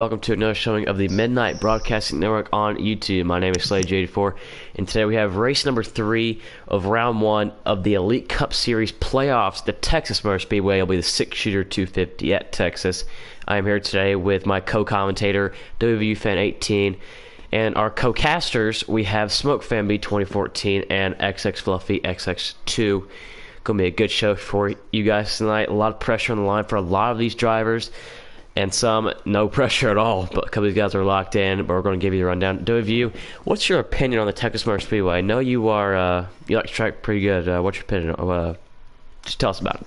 Welcome to another showing of the Midnight Broadcasting Network on YouTube. My name is Slade84, and today we have race number 3 of round 1 of the Elite Cup Series playoffs. The Texas Motor Speedway will be the 6-shooter 250 at Texas. I am here today with my co-commentator, WVU Fan 18, and our co-casters. We have Smoke Fan B 2014 and XX Fluffy XX2. Gonna be a good show for you guys tonight. A lot of pressure on the line for a lot of these drivers. And some, no pressure at all, but a couple of these guys are locked in, but we're going to give you the rundown. Dovey, what's your opinion on the Texas Motor Speedway? I know you are, you like the track pretty good. What's your opinion? Just tell us about it.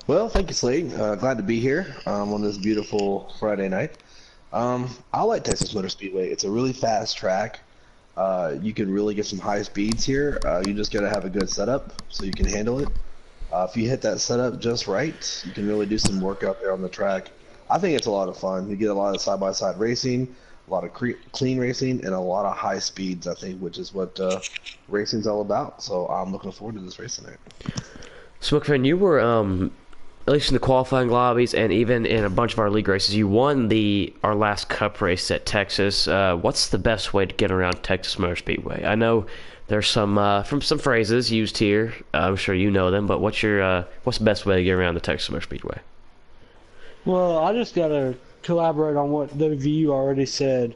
Well, thank you, Slade. Glad to be here on this beautiful Friday night. I like Texas Motor Speedway. It's a really fast track. You can really get some high speeds here. You just got to have a good setup so you can handle it. If you hit that setup just right, you can really do some work out there on the track. I think it's a lot of fun. You get a lot of side-by-side racing, a lot of clean racing, and a lot of high speeds, I think, which is what racing's all about. So I'm looking forward to this race tonight. Smookfan, you were, at least in the qualifying lobbies and even in a bunch of our league races, you won our last cup race at Texas. What's the best way to get around Texas Motor Speedway? I know there's some phrases used here. I'm sure you know them, but what's the best way to get around the Texas Motor Speedway? Well, I just gotta collaborate on what WVU already said.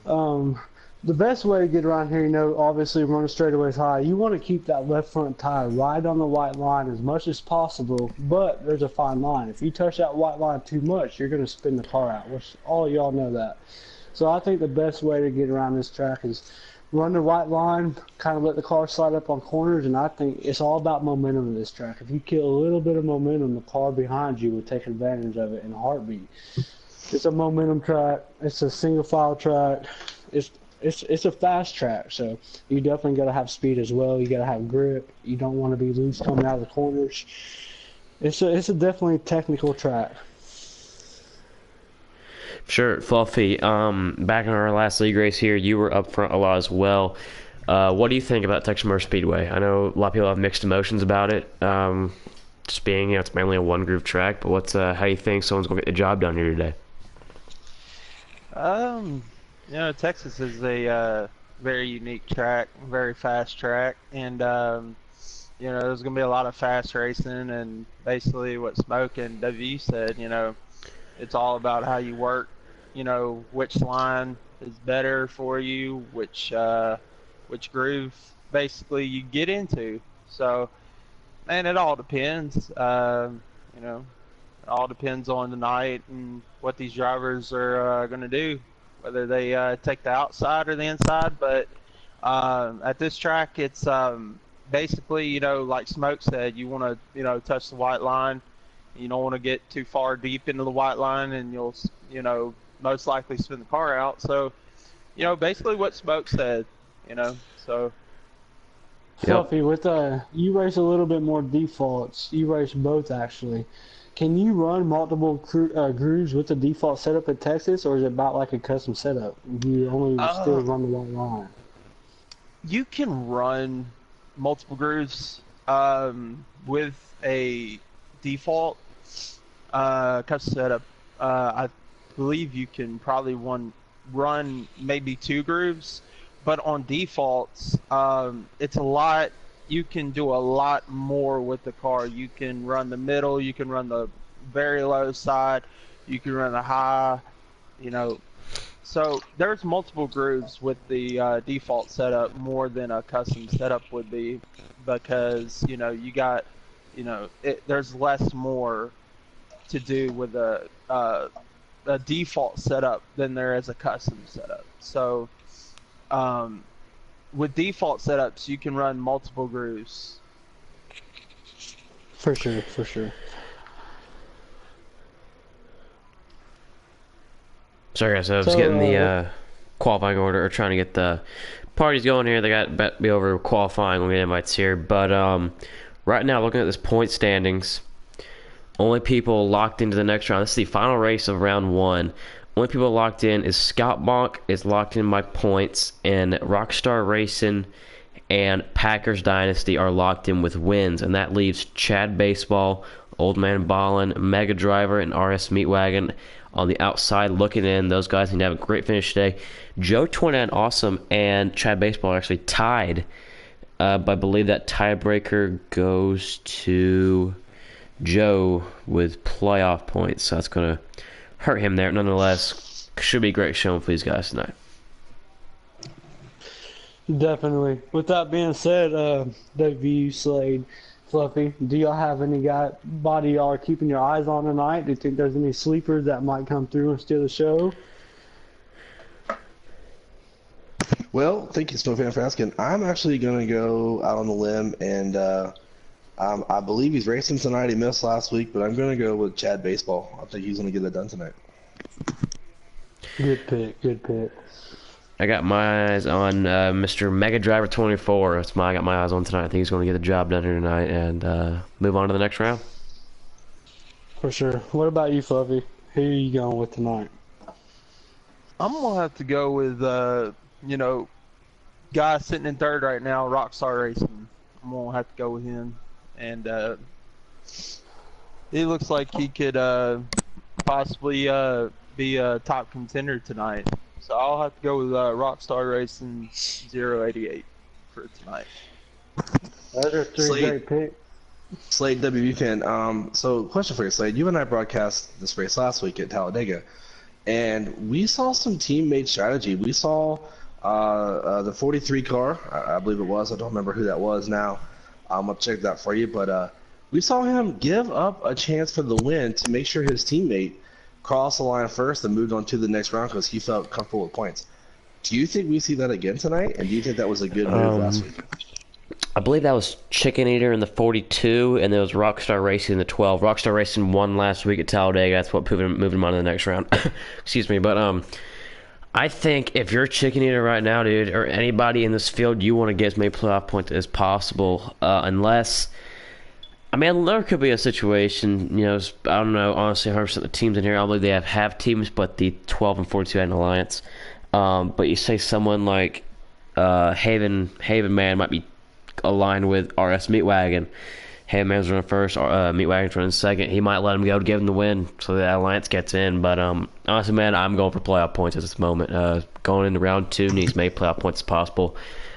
The best way to get around here, obviously running straightaways high, you want to keep that left front tire right on the white line as much as possible, but there's a fine line. If you touch that white line too much, you're going to spin the car out, which all of y'all know that. So I think the best way to get around this track is run the white line, kind of let the car slide up on corners, and I think it's all about momentum in this track. If you kill a little bit of momentum, the car behind you will take advantage of it in a heartbeat. It's a momentum track. It's a single file track. It's a fast track, so you definitely got to have speed as well. You got to have grip. You don't want to be loose coming out of the corners. It's a definitely technical track. Sure, Fluffy. Back in our last league race here, you were up front a lot as well. What do you think about Texas Motor Speedway? I know a lot of people have mixed emotions about it. Just being, it's mainly a one-groove track, but how do you think someone's going to get the job done here today? Texas is a very unique track, very fast track, and there's going to be a lot of fast racing, and basically what Smoke and W said, it's all about how you work, which line is better for you, which groove basically you get into. So, man, it all depends. It all depends on the night and what these drivers are going to do, whether they take the outside or the inside. But at this track, it's basically, like Smoke said, you want to, touch the white line. You don't want to get too far deep into the white line, and you'll, most likely spin the car out. So, basically what Smoke said, so. Fluffy, with you race a little bit more defaults. You race both, actually. Can you run multiple grooves with the default setup at Texas, or is it about like a custom setup? You only still run the one line? You can run multiple grooves with a default custom setup. I believe you can probably run maybe 2 grooves, but on defaults, it's a lot. You can do a lot more with the car. You can run the middle, you can run the very low side, you can run the high, So there's multiple grooves with the default setup more than a custom setup would be, because, you got, there's less more to do with a default setup than there is a custom setup. So, with default setups, you can run multiple grooves. For sure. Sorry guys, I was getting the qualifying order, or trying to get the parties going here. They got to be over qualifying when we get invites here. But right now, looking at this point standings, only people locked into the next round. This is the final race of round 1. Only people locked in is Scott Bonk is locked in by points, and Rockstar Racing and Packers Dynasty are locked in with wins, and that leaves Chad Baseball, Old Man Ballin, Mega Driver, and RS Meatwagon on the outside looking in. Those guys need to have a great finish today. Joe 29 Awesome and Chad Baseball are actually tied, but I believe that tiebreaker goes to Joe with playoff points, so that's going to hurt him there. Nonetheless, should be a great showing for these guys tonight. Definitely. With that being said, WVU, Slade, Fluffy, do y'all have anybody y'all are keeping your eyes on tonight? Do you think there's any sleepers that might come through and steal the show? Well, thank you, Snowfan, for asking. I'm actually going to go out on the limb, and I believe he's racing tonight. He missed last week, but I'm going to go with Chad Baseball. I think he's going to get it done tonight. Good pick, good pick. I got my eyes on Mr. Mega Driver 24. That's I got my eyes on tonight. I think he's going to get the job done here tonight and move on to the next round. For sure. What about you, Fluffy? Who are you going with tonight? I'm gonna have to go with guy sitting in third right now, Rockstar Racing. I'm gonna have to go with him, and he looks like he could possibly be a top contender tonight. So I'll have to go with Rockstar Racing 088 for tonight. Those are three great picks. Slade, WV fan. So question for you, Slade. You and I broadcast this race last week at Talladega, and we saw some teammate strategy. We saw the 43 car, I believe it was. I don't remember who that was now. I'm going to check that for you. But we saw him give up a chance for the win to make sure his teammate crossed the line first and moved on to the next round because he felt comfortable with points. Do you think we see that again tonight? And do you think that was a good move last week? I believe that was Chicken Eater in the 42, and there was Rockstar Racing in the 12. Rockstar Racing won last week at Talladega. That's what moved him on to the next round. Excuse me. But I think if you're Chicken Eater right now, dude, or anybody in this field, you want to get as many playoff points as possible, unless... I mean, there could be a situation, I don't know, honestly, 100% of the teams in here, I don't believe they have teams, but the 12 and 42 had an alliance. But you say someone like Haven Man might be aligned with RS Meatwagon. Haven Man's running first, Meatwagon's running second. He might let him go to give him the win so that alliance gets in. But honestly, man, I'm going for playoff points at this moment. Going into round 2, needs as many playoff points as possible.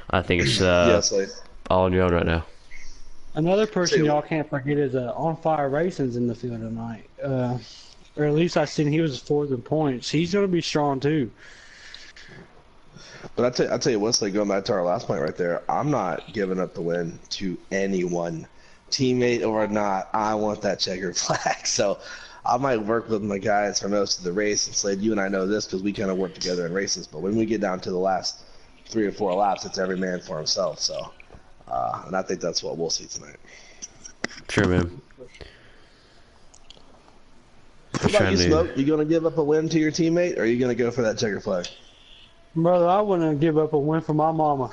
I think it's all on your own right now. Another person y'all can't forget is On Fire Racing's in the field tonight. Or at least I seen he was fourth in points. He's going to be strong too. But I tell you what, like going back to our last point right there, I'm not giving up the win to anyone, teammate or not. I want that checkered flag. So I might work with my guys for most of the race. And Slade, you and I know this because we kind of work together in races. But when we get down to the last 3 or 4 laps, it's every man for himself. So. And I think that's what we'll see tonight. Sure, man. What about you, Smoke? You going to give up a win to your teammate, or are you going to go for that checker flag? Brother, I wouldn't give up a win for my mama.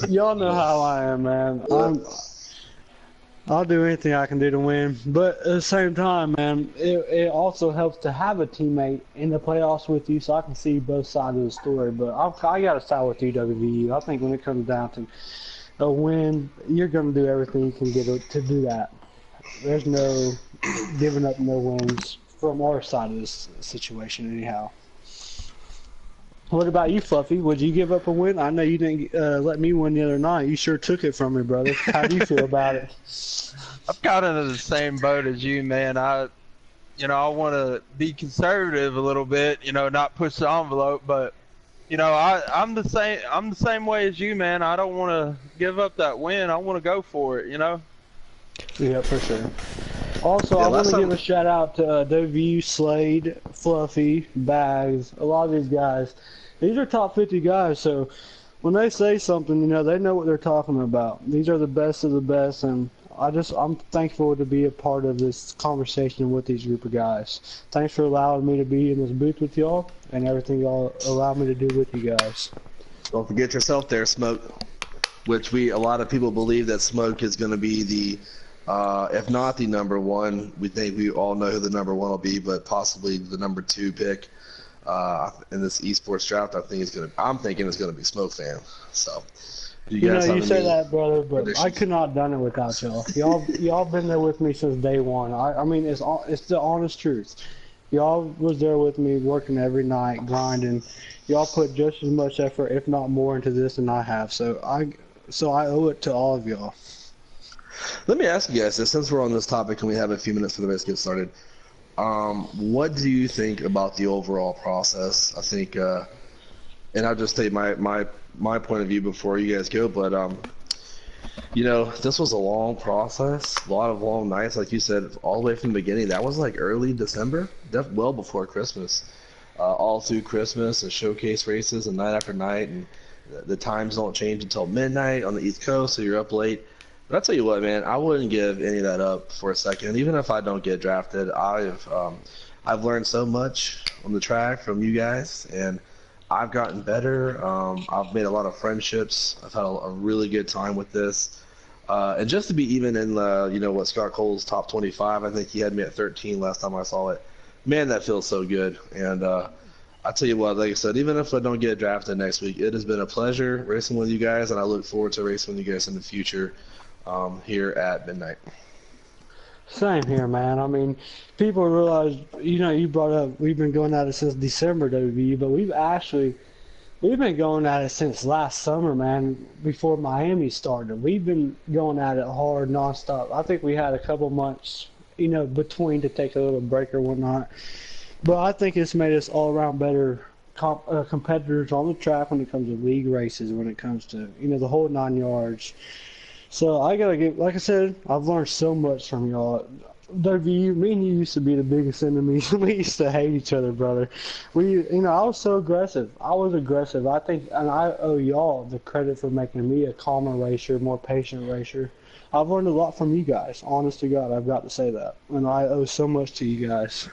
Y'all know how I am, man. I'll do anything I can do to win. But at the same time, man, it also helps to have a teammate in the playoffs with you so I can see both sides of the story. But I got to side with you, WVU. I think when it comes down to a win, you're going to do everything you can get to do that. There's no giving up no wins from our side of this situation anyhow. What about you, Fluffy? Would you give up a win? I know you didn't let me win the other night. You sure took it from me, brother. How do you feel about it? I'm kind of in the same boat as you, man. I want to be conservative a little bit, not push the envelope, but I'm the same way as you, man. I don't want to give up that win. I want to go for it, Yeah, for sure. Also, I want to give a shout out to WVU, Slade, Fluffy, Bags, a lot of these guys. These are top 50 guys, so when they say something, they know what they're talking about. These are the best of the best, and I'm thankful to be a part of this conversation with these group of guys. Thanks for allowing me to be in this booth with y'all and everything y'all allow me to do with you guys. Don't forget yourself there, Smoke, which a lot of people believe that Smoke is going to be the if not the number 1, we think we all know who the number 1 will be, but possibly the number 2 pick in this esports draft. I'm thinking it's going to be Smoke Fan. So You You know, guys you have say any that, brother, but I predictions? could not have done it without y'all. Y'all been there with me since day one. I mean, it's the honest truth. Y'all was there with me, working every night, grinding. Y'all put just as much effort, if not more, into this than I have. So I owe it to all of y'all. Let me ask you guys this, since we're on this topic and we have a few minutes for the race to get started. What do you think about the overall process? I think, and I'll just state my point of view before you guys go, but this was a long process, a lot of long nights, like you said, all the way from the beginning. That was like early December, well before Christmas, all through Christmas and showcase races and night after night, and the times don't change until midnight on the East Coast, so you're up late. But I'll tell you what, man, I wouldn't give any of that up for a second. Even if I don't get drafted, I've learned so much on the track from you guys, and I've gotten better. I've made a lot of friendships. I've had a really good time with this. And just to be even in what Scott Cole's top 25, I think he had me at 13 last time I saw it. Man, that feels so good. And I tell you what, like I said, even if I don't get drafted next week, it has been a pleasure racing with you guys, and I look forward to racing with you guys in the future here at midnight. Same here, man. I mean, people realize, you brought up we've been going at it since December, WV, but we've been going at it since last summer, man, before Miami started. We've been going at it hard, nonstop. I think we had a couple months, between to take a little break or whatnot. But I think it's made us all around better competitors on the track when it comes to league races, when it comes to, the whole 9 yards. So I gotta get, like I said, I've learned so much from y'all. W, me and you used to be the biggest enemies. We used to hate each other, brother. I was so aggressive. I was aggressive. I think, and I owe y'all the credit for making me a calmer racer, more patient racer. I've learned a lot from you guys. Honest to God, I've got to say that. And I owe so much to you guys.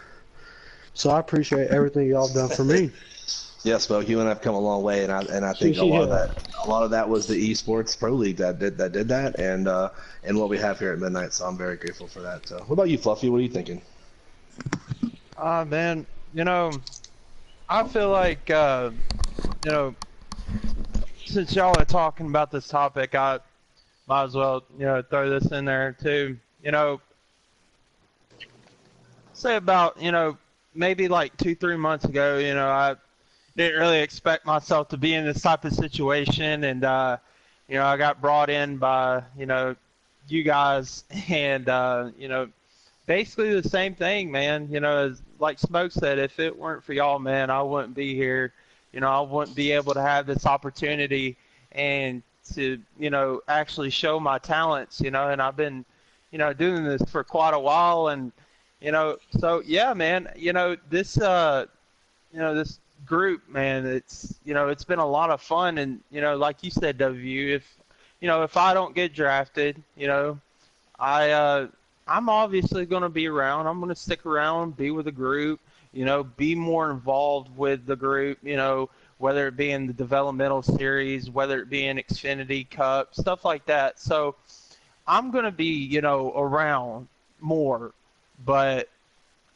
So I appreciate everything y'all done for me. Yes, Smoke, you and I've come a long way, and I think a lot of that was the esports pro league that did that, and what we have here at midnight. So I'm very grateful for that. What about you, Fluffy? What are you thinking? Man, I feel like since y'all are talking about this topic, I might as well throw this in there too. Say about maybe like 2-3 months ago, I didn't really expect myself to be in this type of situation, and I got brought in by you guys, and basically the same thing, man. As like Smoke said, if it weren't for y'all, man, I wouldn't be here. I wouldn't be able to have this opportunity and to actually show my talents. And I've been doing this for quite a while, and so yeah, man. This this group, man, it's been a lot of fun, and like you said, W, if I don't get drafted, I'm obviously going to be around. I'm going to stick around, be with the group, be more involved with the group, whether it be in the developmental series, whether it be in Xfinity Cup, stuff like that. So I'm going to be around more, but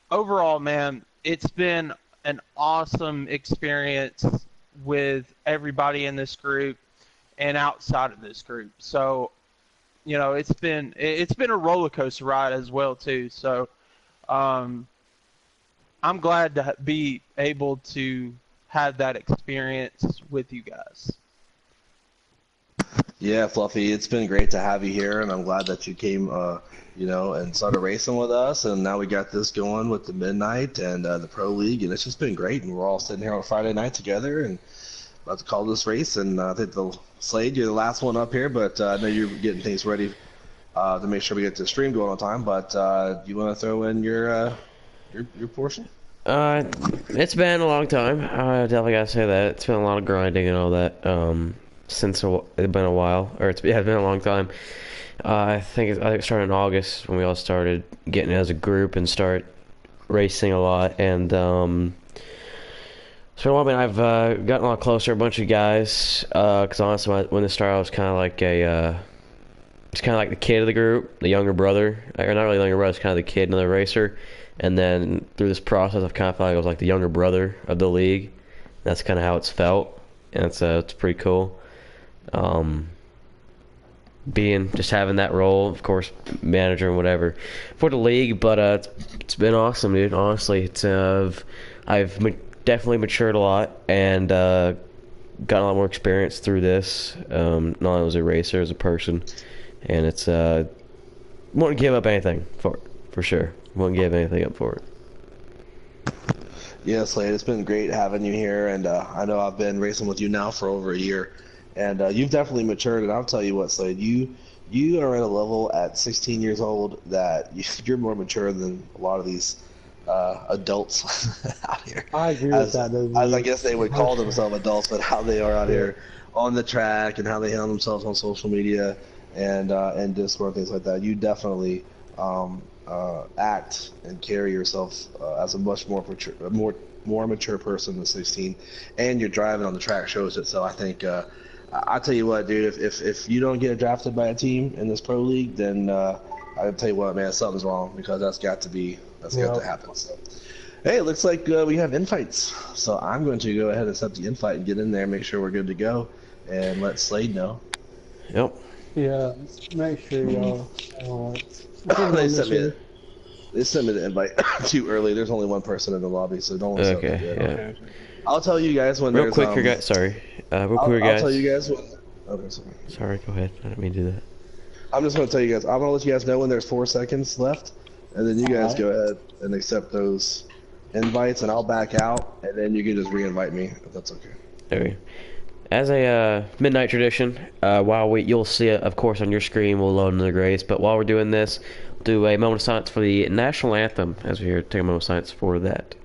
overall, man, it's been an awesome experience with everybody in this group and outside of this group. So, it's been a roller coaster ride as well too. So, I'm glad to be able to have that experience with you guys. Yeah, Fluffy, it's been great to have you here, and I'm glad that you came, and started racing with us, and now we got this going with the Midnight and the Pro League, and it's just been great, and we're all sitting here on Friday night together and about to call this race, and I think Slade, you're the last one up here, but I know you're getting things ready to make sure we get the stream going on time, but do you want to throw in your portion? It's been a long time. I definitely gotta say that. It's been a lot of grinding and all that. Since it's been a while, or it's been a long time. I think it started in August when we all started getting as a group and start racing a lot. And so I mean, I've gotten a lot closer to a bunch of guys. Because honestly, when this started, I was kind of like it's kind of like the kid of the group, the younger brother, or not really the younger brother, it's kind of the kid, another racer. And then through this process, I've kind of felt like I was like the younger brother of the league. That's kind of how it's felt, and it's pretty cool. being just having that role, of course, manager and whatever for the league. But it's been awesome, dude. Honestly, I've definitely matured a lot and gotten a lot more experience through this. Not only as a racer, as a person, and it's won't give up anything for sure. Won't give anything up for it. Yeah, Slade, it's been great having you here, and I know I've been racing with you now for over a year, and you've definitely matured. And I'll tell you what, Slade, you are at a level at 16 years old that you're more mature than a lot of these adults out here. I agree with that. As I guess they would call themselves adults, but how they are out here on the track and how they handle themselves on social media and Discord, things like that. You definitely act and carry yourself as a much more mature person than 16, and your driving on the track shows it. So I think I tell you what, dude, if you don't get drafted by a team in this pro league, then I tell you what, man, something's wrong, because that's got to happen. So, hey, it looks like we have invites, so I'm going to go ahead and set the invite and get in there, make sure we're good to go, and let Slade know. Yep. Yeah, make sure y'all. They sent me the invite too early. There's only one person in the lobby, so don't. Okay. Yeah. Okay. I'll tell you guys when. Real quick, guys. Sorry. Real quick, guys. I'll tell you guys when. Okay, sorry. Sorry. Go ahead. I didn't mean to do that. I'm just going to tell you guys. I'm going to let you guys know when there's 4 seconds left, and then you guys go ahead and accept those invites, and I'll back out, and then you can just re-invite me if that's okay. Okay. As a midnight tradition, you'll see it, of course, on your screen. We'll load in the race, but while we're doing this, we'll do a moment of silence for the national anthem. As we're here, take a moment of silence for that.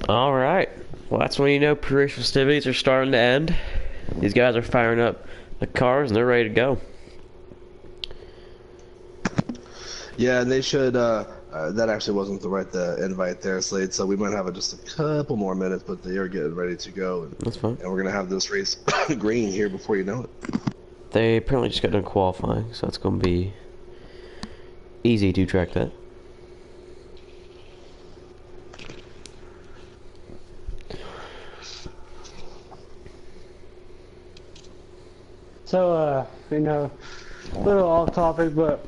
All right. Well, that's when you know pre-race festivities are starting to end. These guys are firing up the cars and they're ready to go. Yeah, and they should. That actually wasn't the right invite there, Slade. So we might have just a couple more minutes, but they are getting ready to go. And, That's fine. And we're gonna have this race green here before you know it. They apparently just got done qualifying, so it's going to be easy to track that. So, a little off topic, but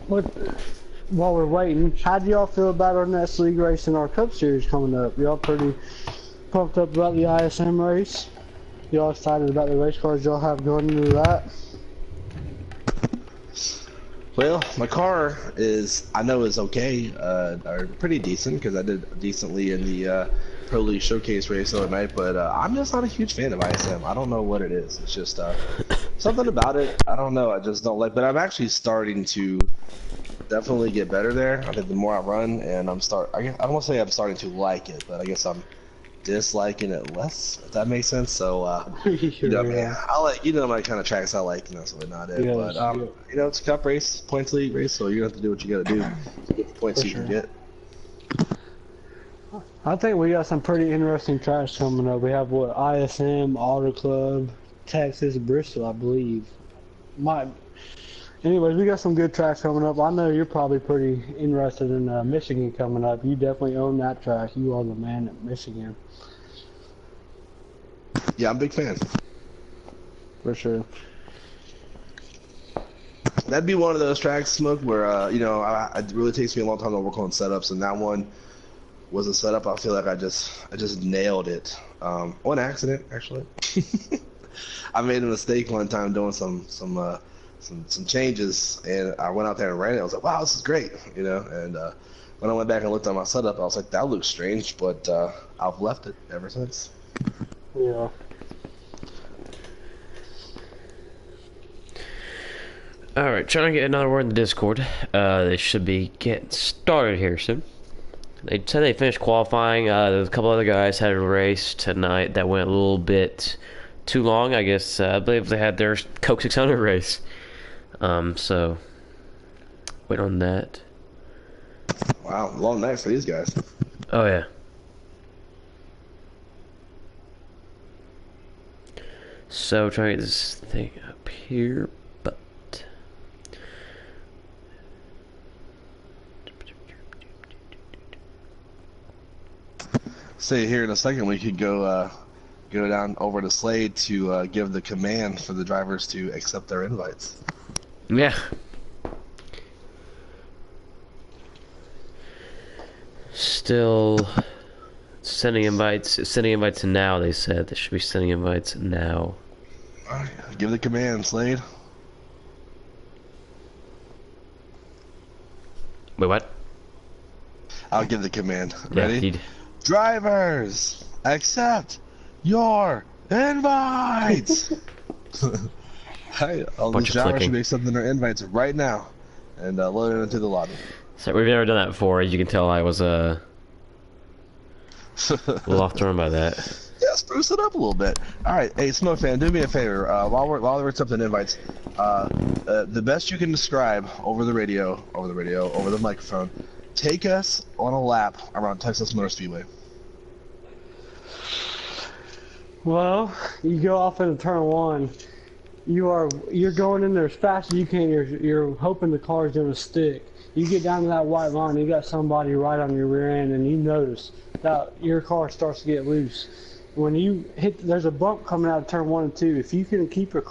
while we're waiting, how do y'all feel about our next league race and our Cup Series coming up? Y'all pretty pumped up about the ISM race? Y'all excited about the race cars y'all have going into that? Well, my car is okay, or pretty decent, because I did decently in the Pro League Showcase race the other night, but I'm just not a huge fan of ISM. I don't know what it is. It's just something about it. I don't know. I just don't like. But I'm actually starting to definitely get better there. I think the more I run, and I don't want to say I'm starting to like it, but I guess I'm disliking it less, if that makes sense. So man, I like my kind of tracks I like, and that's really not it. Yeah, but it's a Cup race, points league race, so you have to do what you got to do to get the points can get. I think we got some pretty interesting tracks coming up. We have ISM, Auto Club, Texas, Bristol, I believe. Anyways, we got some good tracks coming up. I know you're probably pretty interested in Michigan coming up. You definitely own that track. You are the man at Michigan. Yeah, I'm a big fan. For sure. That'd be one of those tracks, Smoke, where you know, it really takes me a long time to work on setups, and that one was a setup. I feel like I just nailed it. On accident, actually. I made a mistake one time doing some changes, and I went out there and ran it. I was like, wow, this is great, you know. And when I went back and looked at my setup, I was like, that looks strange, but I've left it ever since. Yeah. Alright, trying to get another word in the Discord. They should be getting started here soon. They said they finished qualifying. There's a couple other guys had a race tonight that went a little bit too long, I guess. I believe they had their Coke 600 race. So, wait on that. Wow, long night for these guys. Oh, yeah. So, trying to get this thing up here, but... Say here in a second we could go down over to Slade to give the command for the drivers to accept their invites. Yeah. Still sending invites. Sending invites now, they said. They should be sending invites now. Alright, give the command, Slade. Wait, what? I'll give the command. Yeah, Ready? Drivers, accept your invites! Hey, all Bunch these of drivers clicking. should be accepting their invites right now and loading into the lobby. So we've never done that before. As you can tell, I was a little off turn by that. Yeah, spruce it up a little bit. All right, hey, Smoke fan, do me a favor. While we're accepting invites, the best you can describe over the radio, over the microphone, take us on a lap around Texas Motor Speedway. Well, you go off into turn one. You're going in there as fast as you can. You're hoping the car's gonna stick. You get down to that white line, you got somebody right on your rear end, and you notice that your car starts to get loose. When you hit, there's a bump coming out of turn 1 and 2. If you can keep your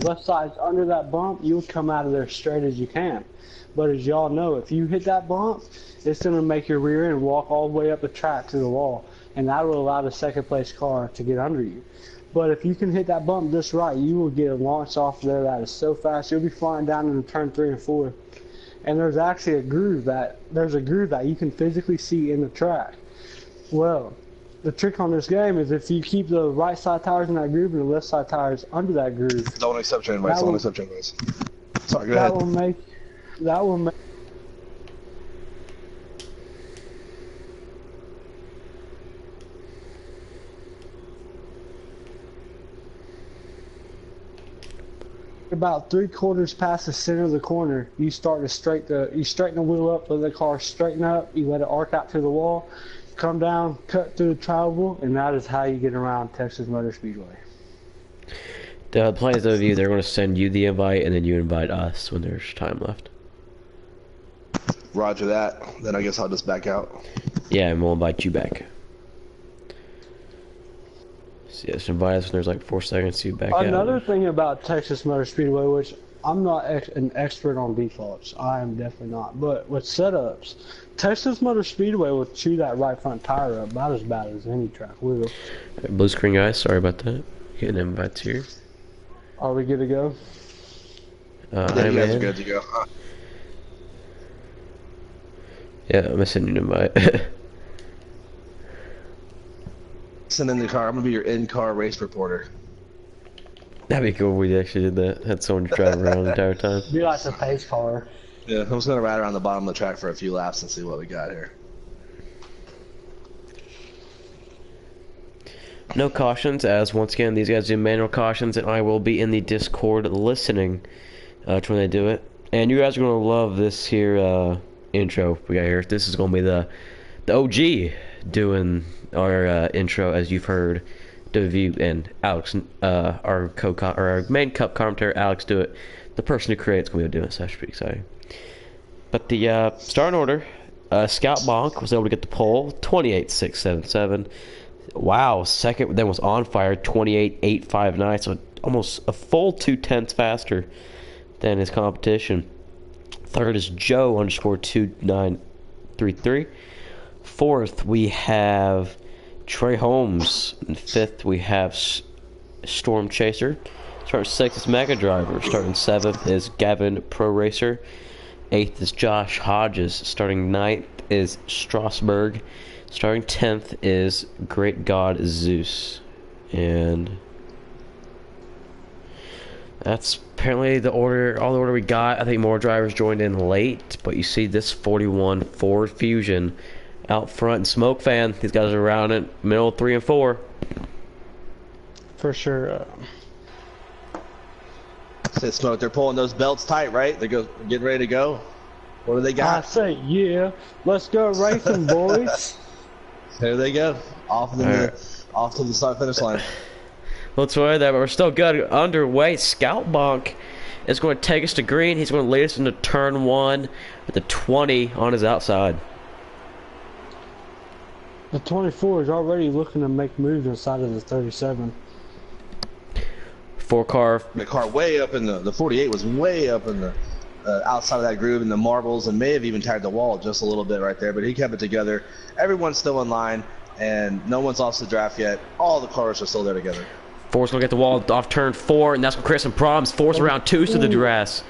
left side under that bump, you'll come out of there straight as you can. But as y'all know, if you hit that bump, it's going to make your rear end walk all the way up the track to the wall, and that will allow the second place car to get under you. But if you can hit that bump just right, you will get launched off there that is so fast. You'll be flying down into turn 3 and 4. And there's actually a groove that you can physically see in the track. Well, the trick on this game is if you keep the right side tires in that groove and the left side tires under that groove. Don't accept your invites. Don't accept your invites. Sorry, go That ahead. will make about 3/4 past the center of the corner, you start to straighten the wheel up, let the car straighten up, you let it arc out to the wall, come down, cut through the travel, and that is how you get around Texas Motor Speedway. The plan is of you, they're going to send you the invite, and then you invite us when there's time left. Roger that. Then I guess I'll just back out. Yeah, and we'll invite you back. So yes, invite us when there's like 4 seconds to back out. Another thing about Texas Motor Speedway, which I'm not an expert on defaults, I am definitely not, but with setups, Texas Motor Speedway will chew that right front tire up about as bad as any track will. Blue screen guys, sorry about that. Getting invites here. Are we good to go? Yeah, you guys are man. good to go. Yeah, I'm gonna send you an invite. Send in the car. I'm gonna be your in-car race reporter. That'd be cool if we actually did that. Had someone driving around the entire time. Be like the pace car. Yeah, I'm just gonna ride around the bottom of the track for a few laps and see what we got here. No cautions, as once again these guys do manual cautions, and I will be in the Discord listening to when they do it. And you guys are gonna love this here intro we got here. This is gonna be the OG doing our intro, as you've heard WVU and Alex, our our main Cup commentator, Alex, do it. The person who creates going to be doing it, so that should be exciting. But the starting order, Scout Bonk was able to get the pole, 28.677. Wow, second then was On Fire, 28.859, so almost a full 0.2 faster than his competition. Third is Joe _2933. Fourth, we have Trey Holmes. And fifth, we have Storm Chaser. Starting sixth is Mega Driver. Starting seventh is Gavin Pro Racer. Eighth is Josh Hodges. Starting ninth is Strasburg. Starting 10th is Great God Zeus. And that's apparently the order, all the order we got. I think more drivers joined in late, but you see this 41 Ford Fusion out front and Smoke Fan. These guys are around it, middle 3 and 4. For sure. Say Smoke, they're pulling those belts tight, right? They're getting ready to go. What do they I got? say, yeah. Let's go racing, boys. There they go. Off to the start finish line. Let's wear that, but we're still good. Underway, Scout Bonk is going to take us to green. He's going to lead us into turn 1 with the 20 on his outside. The 24 is already looking to make moves inside of the 37. The car way up in the 48 was way up in the outside of that groove in the marbles and may have even tagged the wall just a little bit right there, but he kept it together. Everyone's still in line and no one's lost the draft yet. All the cars are still there together. Force gonna get the wall off turn 4, and that's gonna create some problems. Force around 2's to the dress.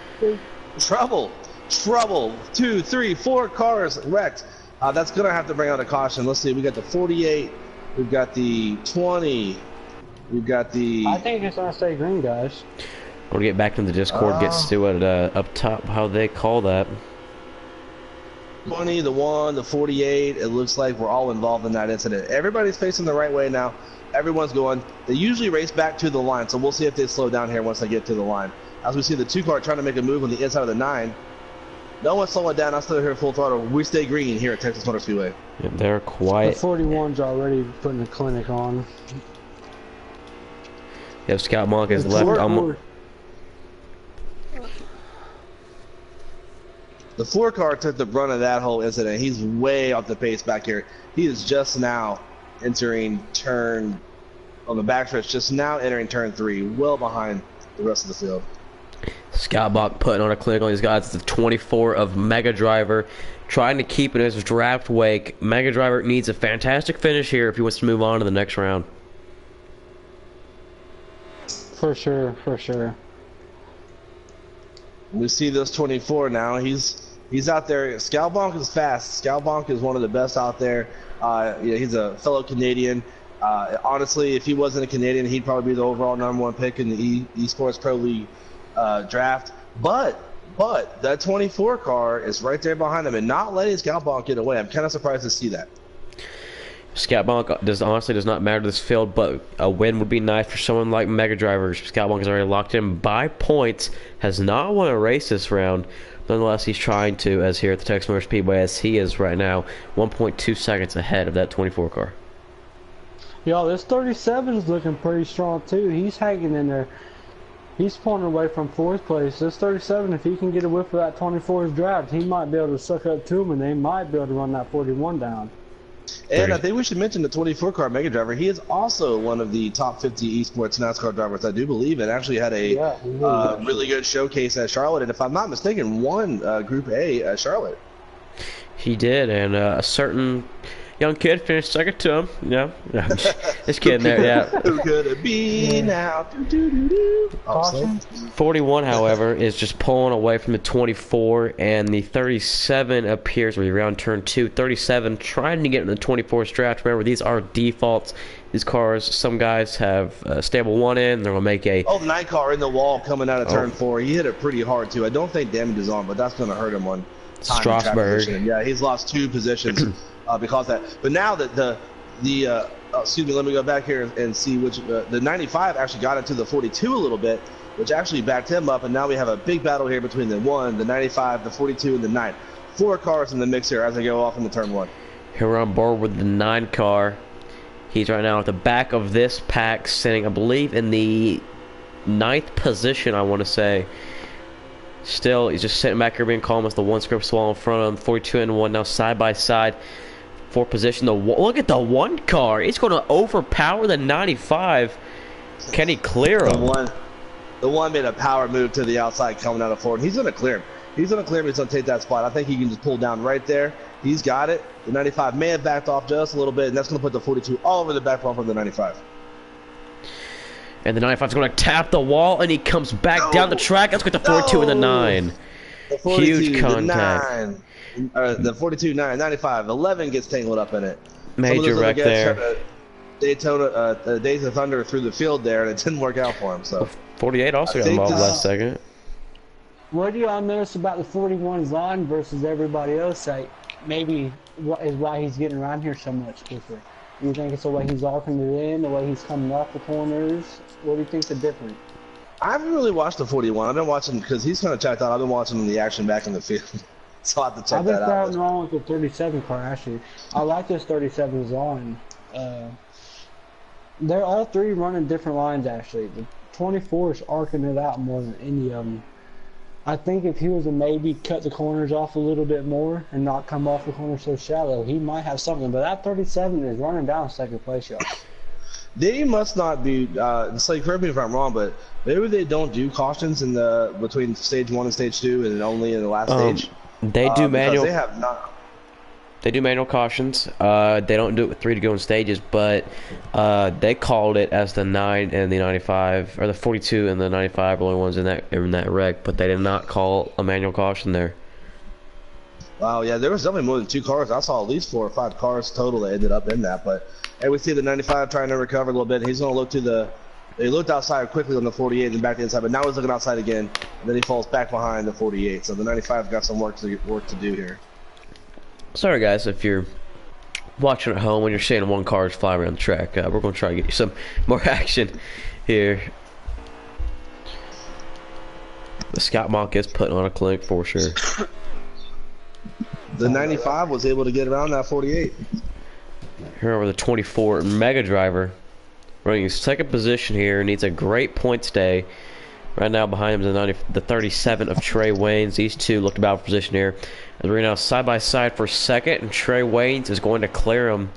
Trouble. 2, 3, 4 cars wrecked. That's gonna have to bring out a caution. Let's see, we got the 48, we've got the 20, we've got the... I think it's gonna stay green, guys. I want to get back into the Discord, get Stu at up top, how they call that. 20, the 1, the 48, it looks like we're all involved in that incident. Everybody's facing the right way now. Everyone's going. They usually race back to the line, so we'll see if they slow down here once they get to the line. As we see the 2 car trying to make a move on the inside of the 9. No one's slowing down. I'm still here full throttle. We stay green here at Texas Motor Speedway. Yeah, they're quiet. The 41's already putting the clinic on. Yeah, Scout Monk is left. The 4 car took the brunt of that whole incident. He's way off the pace back here. He is just now entering turn on the backstretch, just now entering turn 3, well behind the rest of the field. Scout Monk putting on a clinic on these guys. It's the 24 of Mega Driver, trying to keep in his draft wake. Mega Driver needs a fantastic finish here if he wants to move on to the next round. For sure, for sure. We see this 24 now. He's out there. Scout Bonk is fast. Scout Bonk is one of the best out there. He's a fellow Canadian. Honestly, if he wasn't a Canadian, he'd probably be the overall #1 pick in the eSports Pro League draft. But that 24 car is right there behind him and not letting Scout Bonk get away. I'm kind of surprised to see that. Scout Bonk honestly does not matter to this field, but a win would be nice for someone like Mega Driver. Scout Bonk is already locked in by points, has not won a race this round. Nonetheless, he's trying to, as here at the Texas Motor Speedway, as he is right now, 1.2 seconds ahead of that 24 car. Yo, this 37 is looking pretty strong too. He's hanging in there. He's pulling away from 4th place. This 37, if he can get a whiff of that 24's draft, he might be able to suck up to him, and they might be able to run that 41 down. And I think we should mention the 24 car Mega Driver. He is also one of the top 50 esports NASCAR drivers, I do believe, and actually had a really good showcase at Charlotte. And if I'm not mistaken, won Group A at Charlotte. He did, and a certain young kid finished second to him. Yeah, just kidding there. Yeah. Who could it be now? 41, however, is just pulling away from the 24, and the 37 appears to be around turn 2. 37 trying to get in the 24 draft. Remember, these are defaults. These cars, some guys have stable 1 in. They're gonna make a. Oh, the 9 car in the wall coming out of turn 4. He hit it pretty hard too. I don't think damage is on, but that's gonna hurt him on. Strasburg. Yeah, he's lost 2 positions because of that. But now that excuse me, let me go back here and see which the 95 actually got into the 42 a little bit, which actually backed him up, and now we have a big battle here between the 1, the 95, the 42, and the 9. 4 cars in the mix here as they go off into turn 1. Here we're on board with the 9 car, He's right now at the back of this pack, sitting, I believe, in the 9th position, I want to say. Still, he's just sitting back here being calm as the one script swallow in front of him. 42 and 1 now side by side. 4th position. Look at the 1 car. It's going to overpower the 95. Can he clear him? The one made a power move to the outside coming out of 4th. He's going to clear him. He's going to clear him. He's going to take that spot. I think he can just pull down right there. He's got it. The 95 may have backed off just a little bit, and that's going to put the 42 all over the back bumper of the 95. And the 95 is going to tap the wall, and he comes back down the track. Let's get the 42 and the 9. The 42, Huge contact. The 42, 9, 95. 11 gets tangled up in it. Major wreck there. Daytona, Days of Thunder through the field there, and it didn't work out for him. So 48 also got involved last second. What do y'all notice about the 41's line versus everybody else? Like, maybe is why he's getting around here so much quicker. You think it's the way he's arcing it in, the way he's coming off the corners? What do you think's the difference? I haven't really watched the 41. I've been watching because he's kind of checked out. I've been watching the action back in the field, so I have to check that out. I've been wrong with the 37 car actually. I like this 37's line. They're all three running different lines actually. The 24 is arcing it out more than any of them. I think if he was to maybe cut the corners off a little bit more and not come off the corner so shallow, he might have something. But that 37 is running down 2nd place, y'all. They must not be. It's like, correct me if I'm wrong, but maybe they don't do cautions in the between stage 1 and stage 2, and only in the last stage. They do manual. They have not. They do manual cautions. They don't do it with 3 to go in stages, but they called it as the 9 and the 95, or the 42 and the 95 are the only ones in that wreck. But they did not call a manual caution there. Wow, yeah, there was definitely more than 2 cars. I saw at least 4 or 5 cars total that ended up in that. But and we see the 95 trying to recover a little bit. He's going to look to the. He looked outside quickly on the 48 and back to the inside, but now he's looking outside again, and then he falls back behind the 48. So the 95's got some work to do here. Sorry guys if you're watching at home when you're seeing 1 car fly around the track. We're going to try to get you some more action here. The Scout Monk is putting on a clinic for sure. The 95 was able to get around that 48. Here over the 24 Mega Driver, running his 2nd position here, needs a great points day. Right now behind him is the 37 of Trey Waynes. These two looked about for position here. As we're now side by side for 2nd, and Trey Waynes is going to clear him.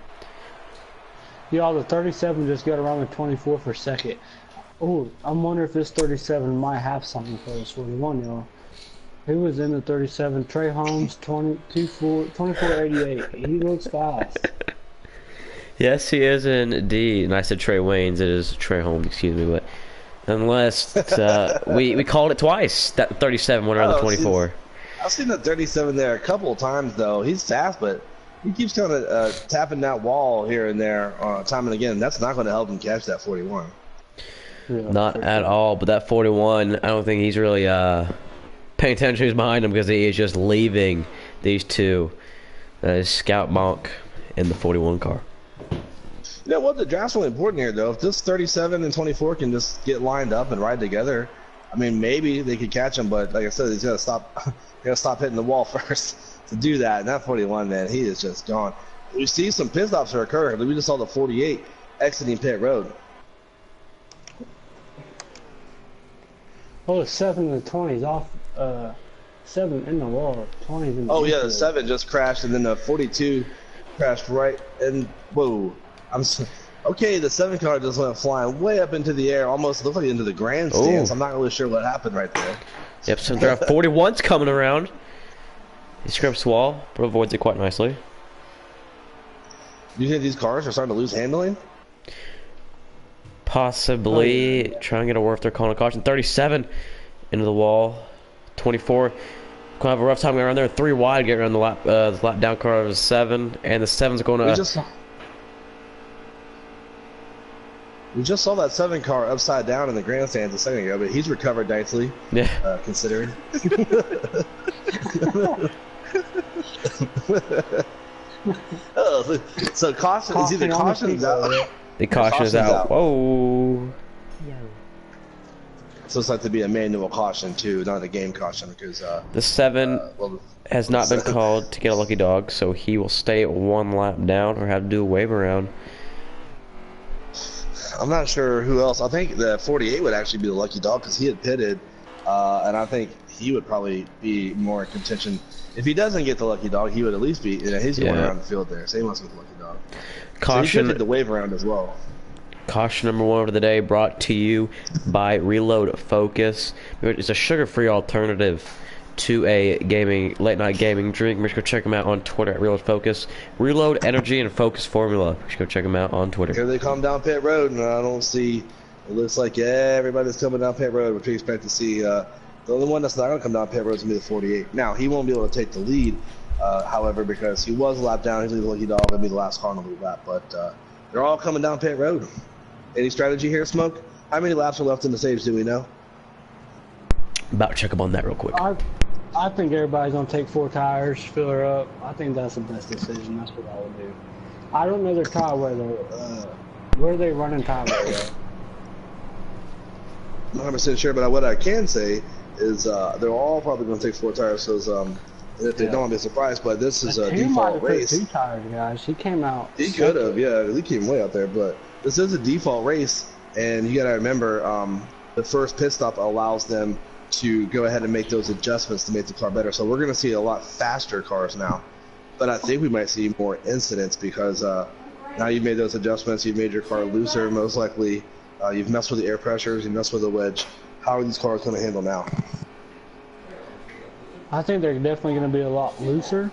Y'all, the 37 just got around the 24 for 2nd. Oh, I'm wondering if this 37 might have something for this 41, y'all. Who was in the 37? Trey Holmes, 2488. He looks fast. Yes, he is indeed. And I said Trey Waynes. It is Trey Holmes, excuse me. But unless we called it twice. That 37 went around the 24. I've seen the 37 there a couple of times, though. He's fast, but he keeps kind of tapping that wall here and there time and again. That's not going to help him catch that 41. Yeah, not at all. But that 41, I don't think he's really paying attention to who's behind him because he is just leaving these two. That is Scout Monk in the 41 car. You know what? The draft's really important here, though. If this 37 and 24 can just get lined up and ride together, I mean, maybe they could catch him. But like I said, he's got to stop. Stop hitting the wall first to do that. And that 41, man, he is just gone. We see some pit stops occur. We just saw the 48 exiting pit road. Oh, the 7 and the 20's off. 7 in the wall. 20's in the Oh, yeah, the 7 just crashed, and then the 42 crashed right. And whoa. Okay, the 7 car just went flying way up into the air, almost looked like into the grandstands. I'm not really sure what happened right there. Yep, so draft 41's coming around. He scrapes the wall, but avoids it quite nicely. Do you think these cars are starting to lose handling? Possibly. Try and get a worth they're calling a caution. 37 into the wall. 24. Gonna have a rough time around there. 3 wide, get around the lap down car of the 7, and the 7's going to. We just saw that 7 car upside down in the grandstands a second ago, but he's recovered nicely. Yeah. Considering. Oh, so caution is either caution's out. The caution is out. Whoa. So it's like to be a manual caution too, not a game caution, because the 7 has not been called to get a lucky dog, so he will stay 1 lap down or have to do a wave around. I'm not sure who else. I think the 48 would actually be the lucky dog because he had pitted, and I think he would probably be more in contention. If he doesn't get the lucky dog, he would at least be. He's going around the field there, so he must get the lucky dog. Caution. So he should hit the wave around as well. Caution number 1 of the day brought to you by Reload Focus. It's a sugar-free alternative to a late night gaming drink. Make sure to go check them out on Twitter at Reload Focus. Reload Energy and Focus Formula. Make sure to go check them out on Twitter. Here they come down pit road, and I don't see. It looks like everybody's coming down pit road, which we expect to see. The only one that's not going to come down pit road is going to be the 48. Now he won't be able to take the lead, however, because he was a lap down. He's the lucky dog. Going to be the last car on the lead lap, but they're all coming down pit road. Any strategy here, Smoke? How many laps are left in the stage? Do we know? About to check up on that real quick. I think everybody's gonna take 4 tires, fill her up. I think that's the best decision. That's what I would do. I don't know their tire weather. Where are they running tire weather? I'm not 100% sure, but what I can say is they're all probably going to take 4 tires. So if they don't, I'll be surprised. But this is a default race. 2 tires, guys. He came out. He could have, yeah. He came way out there, but this is a default race, and you got to remember the first pit stop allows them to go ahead and make those adjustments to make the car better. So we're going to see a lot faster cars now, but I think we might see more incidents because now you've made those adjustments, you've made your car looser, most likely you've messed with the air pressures, you've messed with the wedge. How are these cars going to handle now? I think they're definitely going to be a lot looser.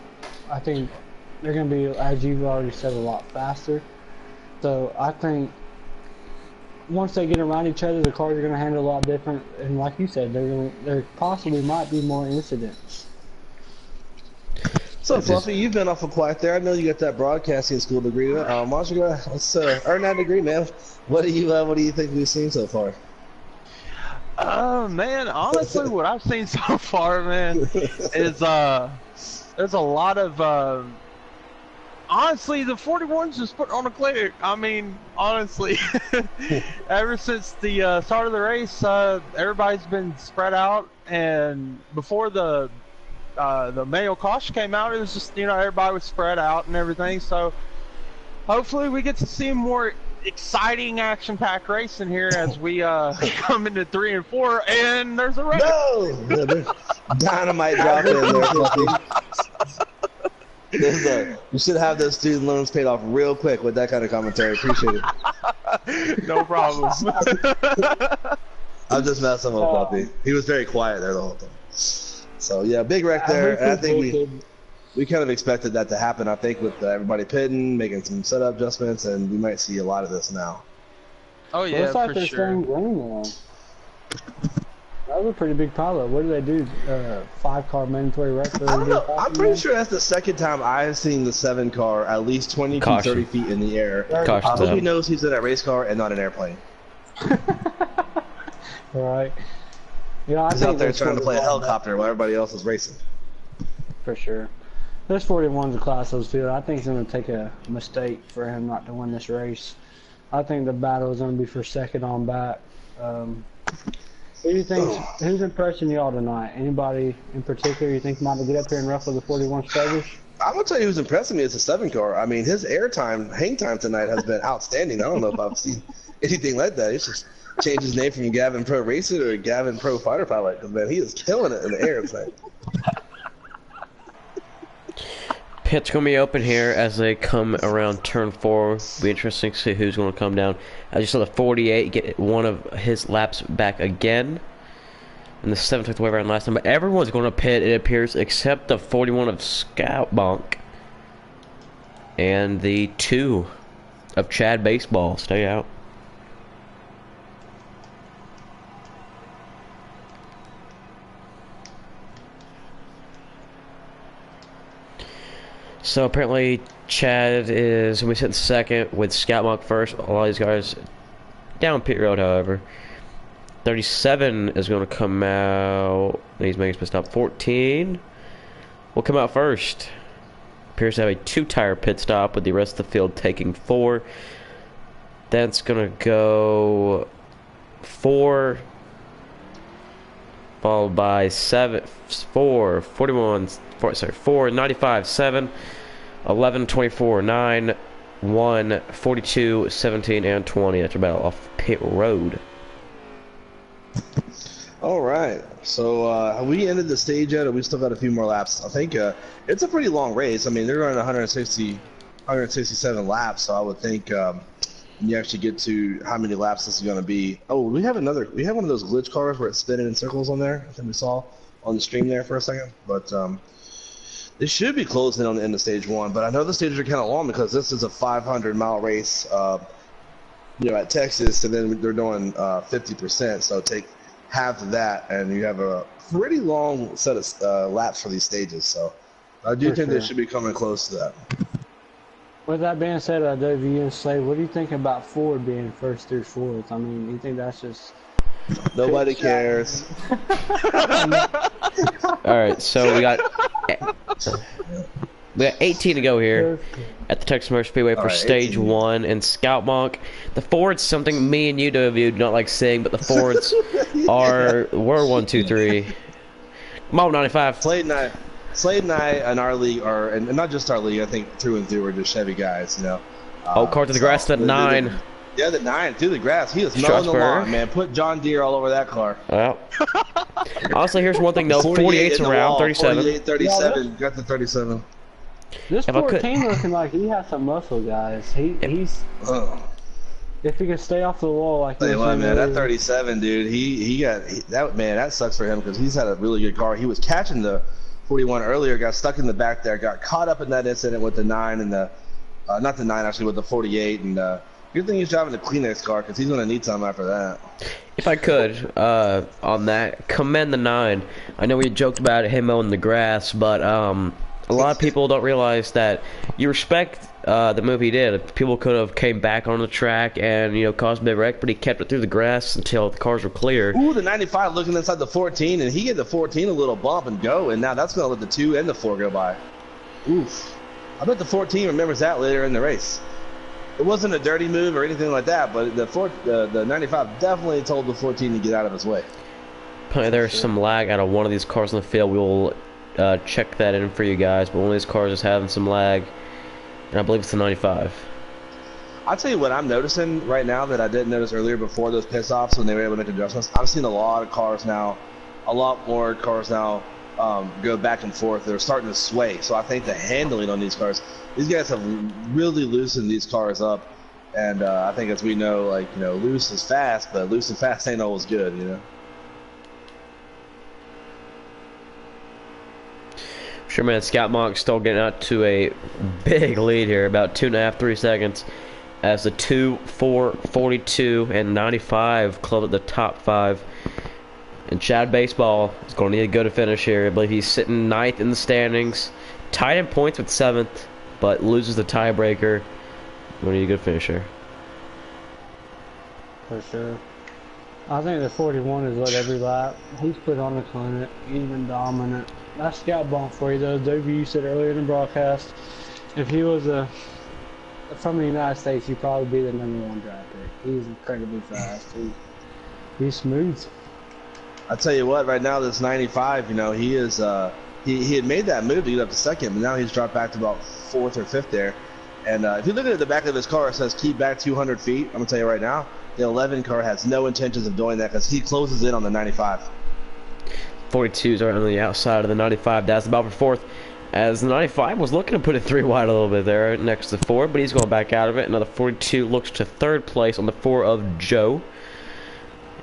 I think they're going to be, as you've already said, a lot faster. So I think once they get around each other, the cars are going to handle a lot different. And like you said, there possibly might be more incidents. So Fluffy, you've been awful quiet there. I know you got that broadcasting school degree. Why don't you go? Let's earn that degree, man. What do you think we've seen so far? Man, honestly, what I've seen so far, man, is there's a lot of honestly, the 41's just put on a clinic. I mean, honestly, ever since the start of the race, everybody's been spread out, and before the manual caution came out, it was just, everybody was spread out and everything. So hopefully we get to see more exciting action-packed racing here as we come into 3 and 4, and there's a race. No, dynamite drop in there, Fluffy. You should have those student loans paid off real quick with that kind of commentary. Appreciate it. No problem. I'm just messing with Fluffy. He was very quiet there the whole time. So yeah, big wreck there. And I think we kind of expected that to happen. I think with everybody pitting, making some setup adjustments, and we might see a lot of this now. Oh yeah, looks like for sure. That was a pretty big pilot. What do they do? 5-car mandatory wreck? I don't know. I'm pretty sure that's the second time I've seen the 7 car at least 20 to 30 feet in the air. I hope he knows he's in a race car and not an airplane. Right. Yeah, he's out there trying to play a helicopter while everybody else is racing. For sure. This 41's a class of field. I think it's going to take a mistake for him not to win this race. I think the battle is going to be for second on back. Who do you think? Who's impressing y'all tonight? Anybody in particular you think might get up here and ruffle the 41 feathers? I'm gonna tell you who's impressing me is the 7 car. I mean, his hang time tonight has been outstanding. I don't know if I've seen anything like that. It's just changed his name from Gavin Pro Racer to Gavin Pro Fighter Pilot. Because man, he is killing it in the air tonight. Pit's going to be open here as they come around turn 4. Be interesting to see who's going to come down. I just saw the 48 get one of his laps back again. And the 7 took the way around last time. But everyone's going to pit, it appears, except the 41 of Scout Bonk. And the 2 of Chad Baseball. Stay out. So apparently Chad is going to be sitting second with Scout Monk first. All these guys down pit road, however. 37 is going to come out. He's making his pit stop. 14 will come out first. Appears to have a 2-tire pit stop with the rest of the field taking 4. That's going to go 4. Followed by 7, 4, 41, 4, 95, 7, 11, 24, 9, 1, 42, 17, and 20. That's about off pit road. All right. So have we ended the stage yet, or we still got a few more laps? I think it's a pretty long race. I mean, they're running 167 laps, so I would think when you actually get to how many laps this is going to be. Oh, we have one of those glitch cars where it's spinning in circles on there. I think we saw on the stream there for a second, but they should be closing on the end of stage 1. But I know the stages are kind of long because this is a 500-mile race, at Texas, and then they're doing 50%. So take half of that, and you have a pretty long set of laps for these stages. So I do think they should be coming close to that. With that being said, W and Slade, what do you think about Ford being first through fourth? I mean, do you think that's just nobody cares? All right, so we got 18 to go here at the Texas Motor Speedway for stage 1 and Scout Monk. The Fords, something me and you do not like saying, but the Fords were 1, 2, 3. Come on, 95. Slade and I in our league are, and not just our league, I think through and through, are just Chevy guys, Car to the grass at 9. Yeah, the 9 through the grass. He was mowing the lawn, man. Put John Deere all over that car. Well, honestly, here's one thing though: 48's around 37. 48, 37. Got the 37. This 14 looking like he has some muscle, guys. He's if he can stay off the wall like that. Man, that 37, dude. That sucks for him because he's had a really good car. He was catching the 41 earlier, got stuck in the back there, got caught up in that incident with the 9 and the not the 9 actually, with the 48, and good thing he's driving the Kleenex car because he's going to need some after that. If I could, on that, commend the 9. I know we joked about him mowing the grass, but a lot of people don't realize that you respect the move he did. People could have came back on the track and caused a big wreck, but he kept it through the grass until the cars were clear. Ooh, the 95 looking inside the 14, and he gave the 14 a little bump and go, and now that's going to let the 2 and the 4 go by. Oof. I bet the 14 remembers that later in the race. It wasn't a dirty move or anything like that, but the 95 definitely told the 14 to get out of his way. Apparently there's some lag out of one of these cars in the field. We will check that in for you guys, but one of these cars is having some lag, and I believe it's the 95. I'll tell you what I'm noticing right now that I didn't notice earlier before those piss offs when they were able to make adjustments. I've seen a lot more cars now go back and forth. They're starting to sway. So I think the handling on these cars, these guys have really loosened these cars up. And I think, as we know, loose is fast, but loose and fast ain't always good, Sure, man. Scout Monk still getting out to a big lead here, about 2.5, 3 seconds, as the 2, 4, 42, and 95 club at the top 5. And Chad Baseball is going to need a good finish here. I believe he's sitting 9th in the standings, tied in points with 7th, but loses the tiebreaker. Going to need a good finish here. For sure. I think the 41 is what every lap. He's put on the clinic. He's been dominant. That's Scout Bomb for you, though. W said earlier in the broadcast, if he was from the United States, he'd probably be the #1 draft pick. He's incredibly fast. He's smooth. I tell you what, right now this 95, he is he had made that move to get up to 2nd, but now he's dropped back to about 4th or 5th there. And if you look at the back of his car, it says keep back 200 feet. I'm gonna tell you right now, the 11 car has no intentions of doing that because he closes in on the 95. 42s are on the outside of the 95. That's about for 4th, as the 95 was looking to put it 3 wide a little bit there next to 4, but he's going back out of it. Another 42 looks to 3rd place on the 4 of Joe.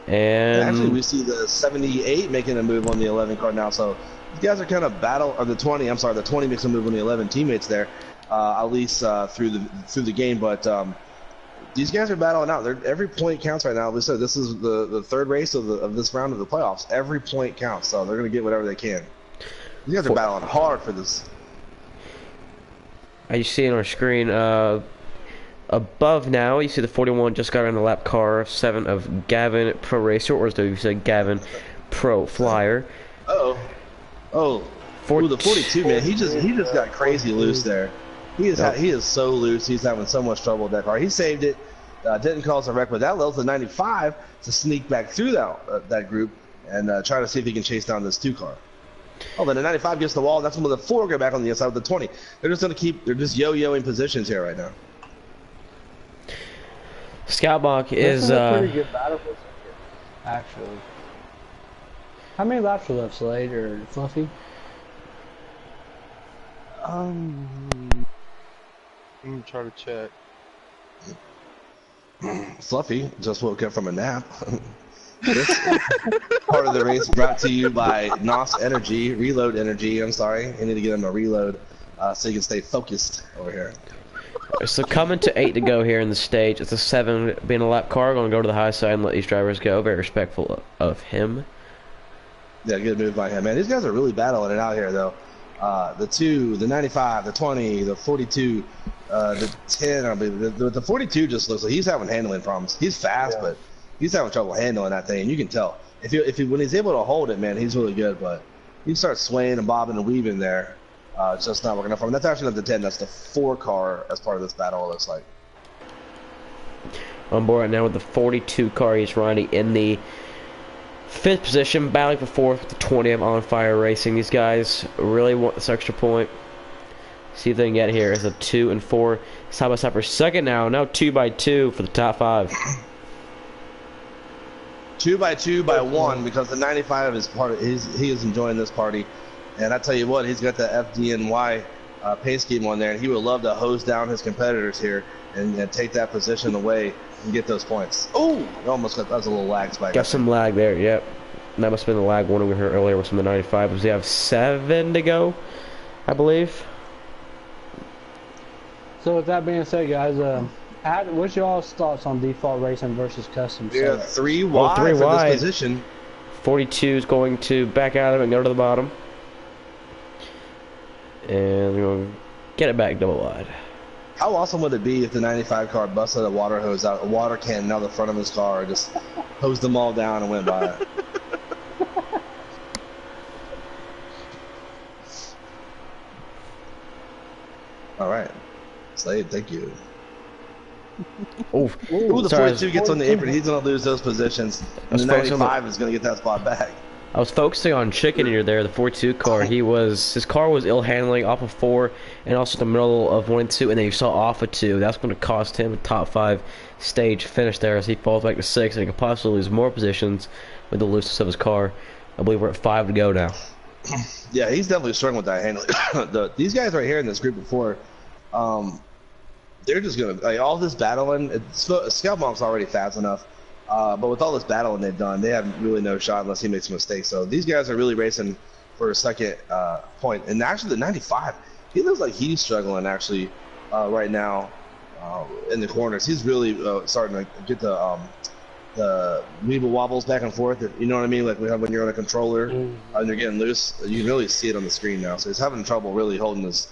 And actually, we see the 78 making a move on the 11 car now. So these guys are kind of the 20. I'm sorry, the 20 makes a move on the 11 teammates there, at least through the game. But these guys are battling out. Every point counts right now. This is the 3rd race of this round of the playoffs. Every point counts, so they're going to get whatever they can. These guys are battling hard for this. As you see on our screen, above now, you see the 41 just got on the lap car 7 of Gavin Pro Racer, or as you said, Gavin Pro Flyer. Oh, the 42, man, he just got crazy loose there. He is so loose. He's having so much trouble with that car. He saved it, didn't cause a wreck, but that allows the 95 to sneak back through that group and try to see if he can chase down this 2 car. Oh, then the 95 gets the wall. That's when the 4 go back on the inside with the 20. They're just yo-yoing positions here right now. Scoutbach This is is a pretty good battle for a second, actually. How many laps are left, Slade or Fluffy? I'm gonna try to check. Fluffy just woke up from a nap. This part of the race brought to you by NOS Energy, Reload Energy. I'm sorry, you need to get him a reload so you can stay focused over here. So coming to 8 to go here in the stage. It's a 7 being a lap car. Going to go to the high side and let these drivers go. Very respectful of him. Yeah, good move by him, man. These guys are really battling it out here, though. The 2, the 95, the 20, the 42, the 10. I mean, the 42 just looks like he's having handling problems. He's fast, but he's having trouble handling that thing. And you can tell when he's able to hold it, man, he's really good. But he starts swaying and bobbing and weaving there. It's just not working out for him. That's actually not the 10. That's the 4 car as part of this battle. It looks like. On board right now with the 42 car. He's riding in the 5th position, battling for 4th with the 20 of On Fire Racing. These guys really want this extra point. See if they can get here. It's a 2 and 4 side by side for second now. Now 2 by 2 for the top 5. 2 by 2 by 1 because the 95 is part of he is enjoying this party, and I tell you what, he's got the FDNY pace scheme on there, and he would love to hose down his competitors here and take that position away and get those points. Oh, almost got that was a little lag spike. Got some lag there. Yep, that must have been the lag warning we heard earlier with some of the 95. We have 7 to go, I believe. So with that being said, guys, what's y'all's thoughts on default racing versus custom? Yeah, 3 wide three for wide. this position. 42 is going to back out of it and go to the bottom. And we're going to get it back double wide. How awesome would it be if the 95 car busted a water hose out, a water cannon out the front of his car, and just hosed them all down and went by it? All right, Slade, thank you. Ooh, Ooh, the sorry, 42 gets on the apron. He's going to lose those positions. And the 95 is going to get that spot back. I was focusing on Chicken Eater there, the 42 car. His car was ill handling off of 4 and also the middle of 1 and 2, and then you saw off of 2. That's going to cost him a top 5 stage finish there as he falls back to 6, and he could possibly lose more positions with the looseness of his car. I believe we're at 5 to go now. Yeah, he's definitely struggling with that handling. These guys right here in this group before, they're just going to, like, all this battling, Scout Bomb's already fast enough. But with all this battling they've done, they have really no shot unless he makes a mistake. So these guys are really racing for a second point. And actually, the 95, he looks like he's struggling actually right now in the corners. He's really starting to get the weeble wobbles back and forth. You know what I mean? Like we have when you're on a controller and you're getting loose. You can really see it on the screen now. So he's having trouble really holding his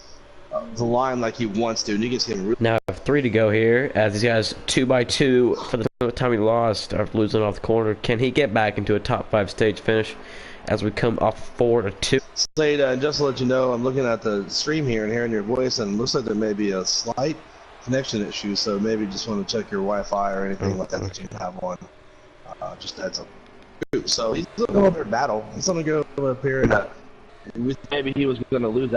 the line like he wants to. And you can see him. Now 3 to go here as these guys 2 by 2 for the time he lost after losing off the corner. Can he get back into a top 5 stage finish as we come off 4 to 2? Slade, just to let you know, I'm looking at the stream here and hearing your voice, and it looks like there may be a slight connection issue. So maybe just want to check your Wi-Fi or anything like that that you have on. Just heads up. So he's going to go up here and battle. He's going to go up here and maybe he was going to miss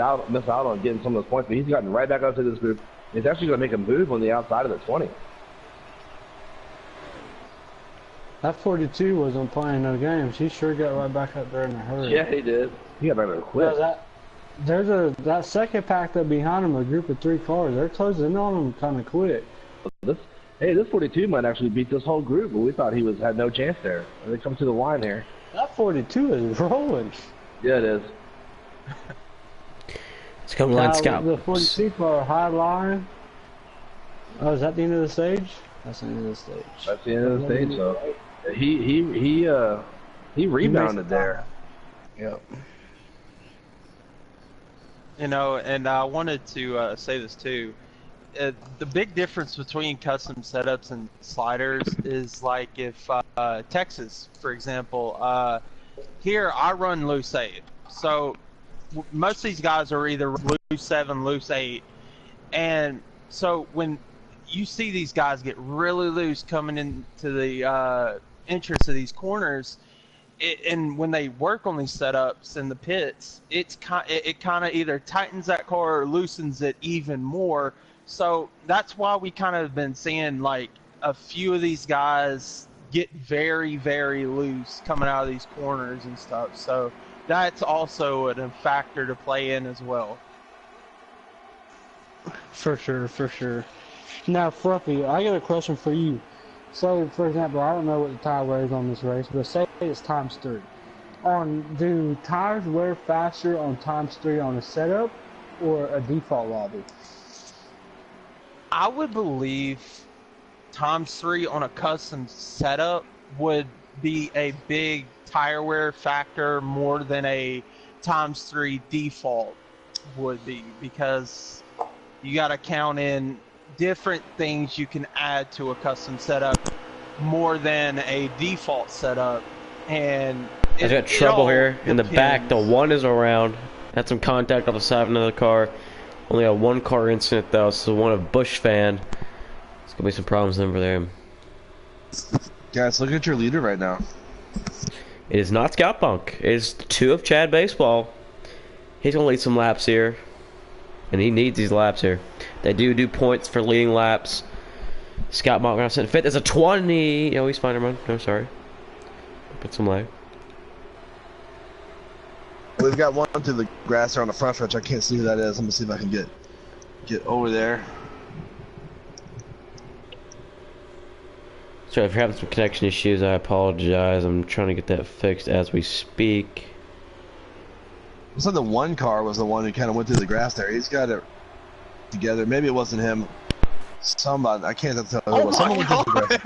out on getting some of those points, but he's gotten right back up to this group. He's actually going to make a move on the outside of the 20. That 42 wasn't playing no games. He sure got right back up there in a hurry. Yeah, he did. He got right there quick. That second pack that behind him, a group of 3 cars, they're closing in on him kind of quick. This 42 might actually beat this whole group, but we thought he had no chance there. They come to the line here. That 42 is rolling. Yeah, it is. It's coming line Scout. The 42 car high line. Oh, is that the end of the stage? That's the end of the stage. That's the end of the stage. So he rebounded there. Yep. You know, and I wanted to say this too. The big difference between custom setups and sliders is like if Texas, for example, here I run loose 8. So most of these guys are either loose 7, loose 8. And so when you see these guys get really loose coming into the entrance of these corners, and when they work on these setups in the pits, it kind of either tightens that car or loosens it even more. So that's why we kind of been seeing like a few of these guys get very, very loose coming out of these corners and stuff. So that's also a factor to play in as well. For sure, for sure. Now, Fluffy, I got a question for you. So, for example, I don't know what the tire wears on this race, but say it's ×3. Do tires wear faster on ×3 on a setup or a default lobby? I would believe ×3 on a custom setup would be a big tire wear factor more than a ×3 default would be, because you got to count in different things you can add to a custom setup more than a default setup. And I got trouble here in the back. The one is around. Had some contact off the side of another car. Only a one car incident though, so one of Bush fan. There's gonna be some problems over there. Guys, look at your leader right now. It is not Scout Punk. It is 2 of Chad Baseball. He's gonna lead some laps here, and he needs these laps here. They do points for leading laps. Scott Monk now sent 5th. It's a 20. Oh, he's Spider-Man. No, sorry. Put some lag. We've got one through the grass there on the front stretch. I can't see who that is. Let me see if I can get over there. So if you're having some connection issues, I apologize. I'm trying to get that fixed as we speak. Looks like the one car was the one who kind of went through the grass there. He's got it together. Maybe it wasn't him. Somebody, I can't tell who it was. Someone went through the grass.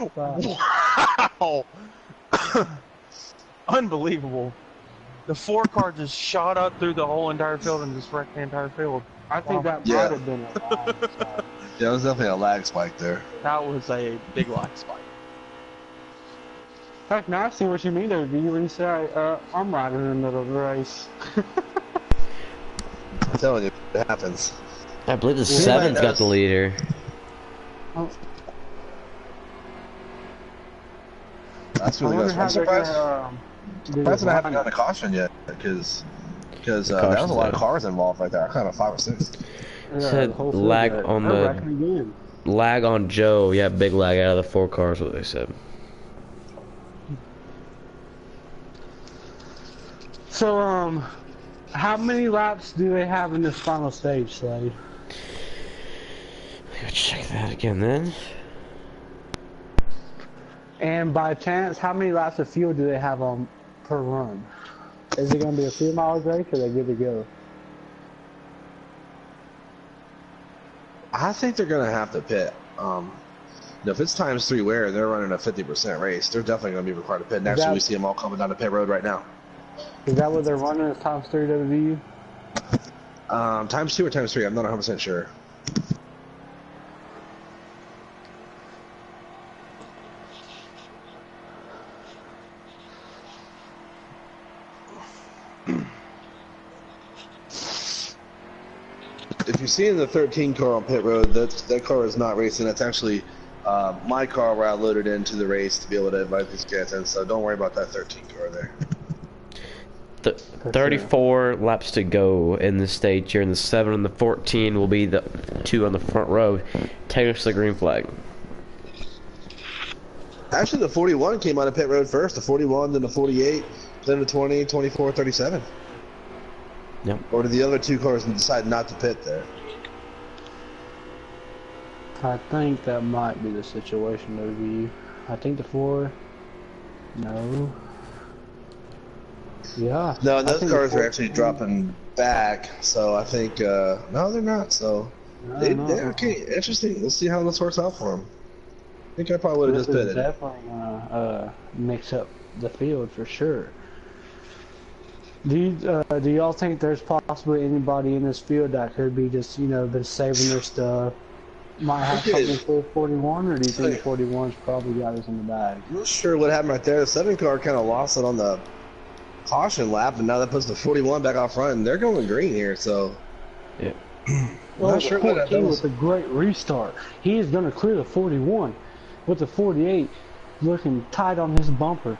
Oh my God. Wow. Unbelievable. The 4 car just shot up through the whole entire field and just wrecked the entire field. I think that might have been a lag. So. Yeah, it was definitely a lag spike there. That was a big lag spike. Heck, now I see what you mean there, V, when you say, I'm riding in the middle of the race. I'm telling you, it happens. I believe the 7's got the leader. Oh. That's really good. I'm surprised I haven't gotten a caution yet, because there was a lot of cars involved right there. Kind of 5 or 6. Said lag on the lag on Joe. Yeah, big lag out of the 4 cars. What they said. So, how many laps do they have in this final stage, Slade? Let's check that again then. And by chance, how many laps of fuel do they have on per run? Is it going to be a few miles race, or are they good to go? I think they're going to have to pit. If it's ×3 wear and they're running a 50% race, they're definitely going to be required to pit. Next, we see them all coming down the pit road right now. Is that what they're running as ×3 WVU? ×2 or ×3, I'm not 100% sure. If you're seeing the 13 car on pit road, that car is not racing. That's actually my car where I loaded into the race to be able to invite these guys in. So don't worry about that 13 car there. 34 laps to go in this stage here, and the 7 and the 14 will be the 2 on the front row. Take us to the green flag. Actually, the 41 came out of pit road first. The 41, then the 48, then the 20, 24, 37. Yep. Or did the other 2 cars decide not to pit there? I think that might be the situation, WVU. I think the 4. No. Yeah. No, those cars are actually dropping back, so I think, no, they're not, so. Okay, interesting. We'll see how this works out for them. I think I probably would have just pitted. Definitely gonna mix up the field for sure. Do y'all think there's possibly anybody in this field that could be just, been saving their stuff? Might have something for 41, or do you think 41's probably got us in the bag? I'm not sure what happened right there. The 7 car kind of lost it on the caution lap, and now that puts the 41 back out front, and they're going green here, so. Yeah. Well, not sure what that was. With a great restart. He is going to clear the 41 with the 48 looking tight on his bumper.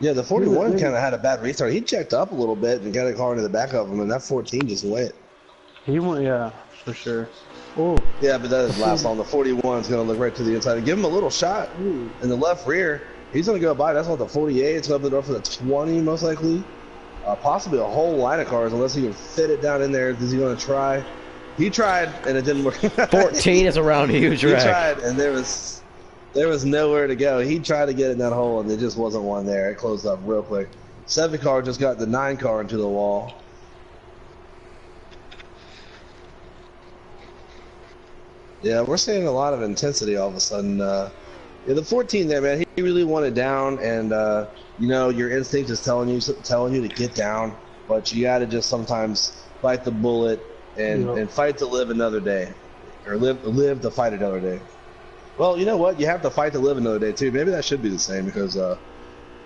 Yeah, the 41 kind of had a bad restart. He checked up a little bit and got a car into the back of him, and that 14 just went. He went, yeah, for sure. Oh. Yeah, but that doesn't last long. The 41 is going to look right to the inside and give him a little shot in the left rear. He's going to go by. That's not the 48. It's going to open the door for the 20, most likely. Possibly a whole line of cars, unless he can fit it down in there. Is he going to try? He tried, and it didn't work. 14 is around huge wreck. He tried, and there was nowhere to go. He tried to get in that hole, and there just wasn't one there. It closed up real quick. 7 car just got the 9 car into the wall. Yeah, we're seeing a lot of intensity all of a sudden. Yeah, the 14 there, man, he really wanted down, and you know, your instinct is telling you to get down, but you got to just sometimes bite the bullet and fight to live another day, or live to fight another day. Well, you know what? You have to fight to live another day too. Maybe that should be the same because, you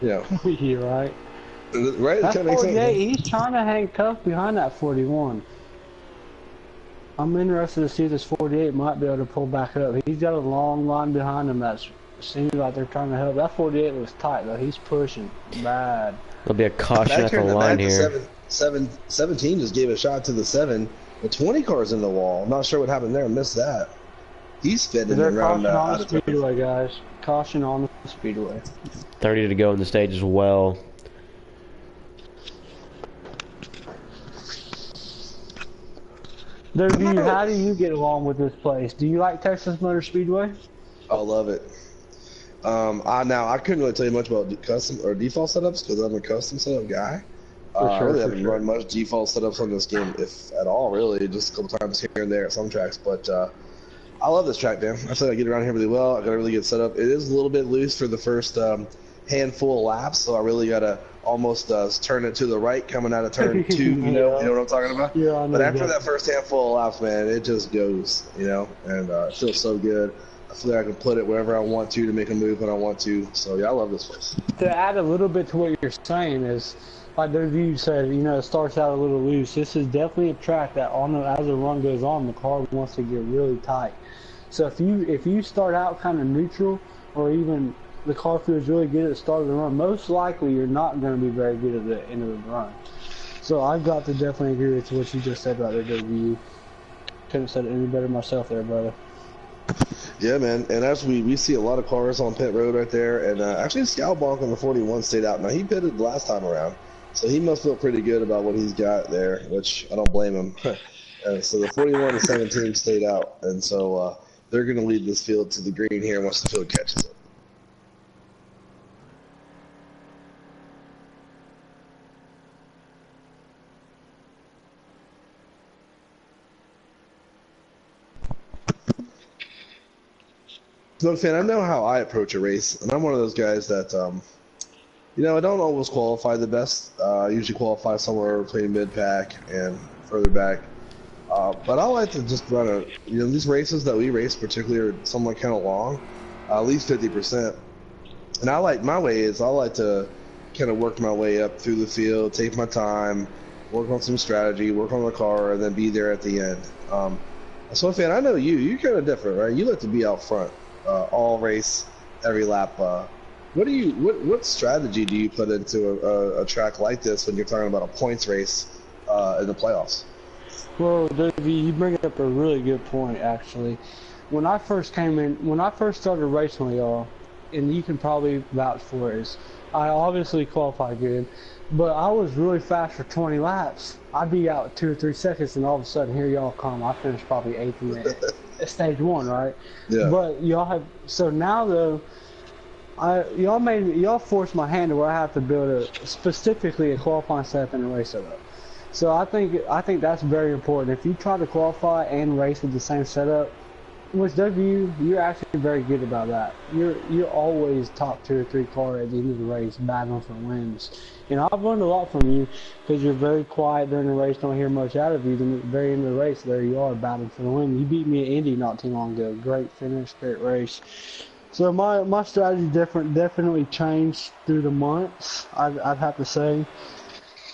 know. You're right. Right? That 48, he's trying to hang tough behind that 41. I'm interested to see if this 48 might be able to pull back up. He's got a long line behind him that seems like they're trying to help. That 48 was tight though. He's pushing bad. There'll be a caution at the line here. 17 just gave a shot to the 7. The 20 car's in the wall. I'm not sure what happened there. Missed that. He's spinning around. Caution on the speedway, guys. Caution on the speedway. 30 to go in the stage as well. How do you get along with this place? Do you like Texas Motor Speedway? I love it. I couldn't really tell you much about custom or default setups because I'm a custom setup guy. I really haven't run much default setups on this game, if at all, really. Just a couple times here and there at some tracks. But I love this track, man. I feel like I get around here really well. I got a really good setup. It is a little bit loose for the first handful of laps, so I really got to almost turn it to the right coming out of turn 2. You know what I'm talking about? Yeah, but after that first handful of laps, man, it just goes, you know, and it feels so good. I feel like I can put it wherever I want to make a move when I want to. So, yeah, I love this place. To add a little bit to what you're saying is, like the review said, you know, it starts out a little loose. This is definitely a track that as the run goes on, the car wants to get really tight. So if you start out kind of neutral, or even the car feels really good at the start of the run, most likely you're not going to be very good at the end of the run. So I've got to definitely agree with what you just said about the review. Couldn't have said it any better myself there, brother. Yeah, man, and as we see a lot of cars on pit road right there, and actually Scalbonk on the 41 stayed out. Now, he pitted last time around, so he must feel pretty good about what he's got there, which I don't blame him. So the 41 and 17 stayed out, and so they're going to lead this field to the green here once the field catches up. So, fan, I know how I approach a race, and I'm one of those guys that, you know, I don't always qualify the best. I usually qualify somewhere between mid-pack and further back. But I like to just run these races that we race particularly are somewhat kind of long, at least 50%. And I like to kind of work my way up through the field, take my time, work on some strategy, work on the car, and then be there at the end. So, fan, I know you're kind of different, right? You like to be out front. All race, every lap. What strategy do you put into a track like this when you're talking about a points race in the playoffs? Well, you bring up a really good point, actually. When I first started racing with y'all, and you can probably vouch for it, is I obviously qualified good, but I was really fast for 20 laps. I'd be out 2 or 3 seconds, and all of a sudden, here y'all come. I finished probably 8th in stage 1, right? Yeah. But so now though, y'all forced my hand to where I have to build specifically a qualifying setup and a race setup. So I think that's very important. If you try to qualify and race with the same setup, which you're actually very good about that. You're always top 2 or 3 car at the end of the race, battling for wins. And I've learned a lot from you because you're very quiet during the race, don't hear much out of you. Then at the very end of the race, there you are battling for the win. You beat me at Indy not too long ago. Great finish, great race. So my strategy definitely changed through the months. I'd have to say.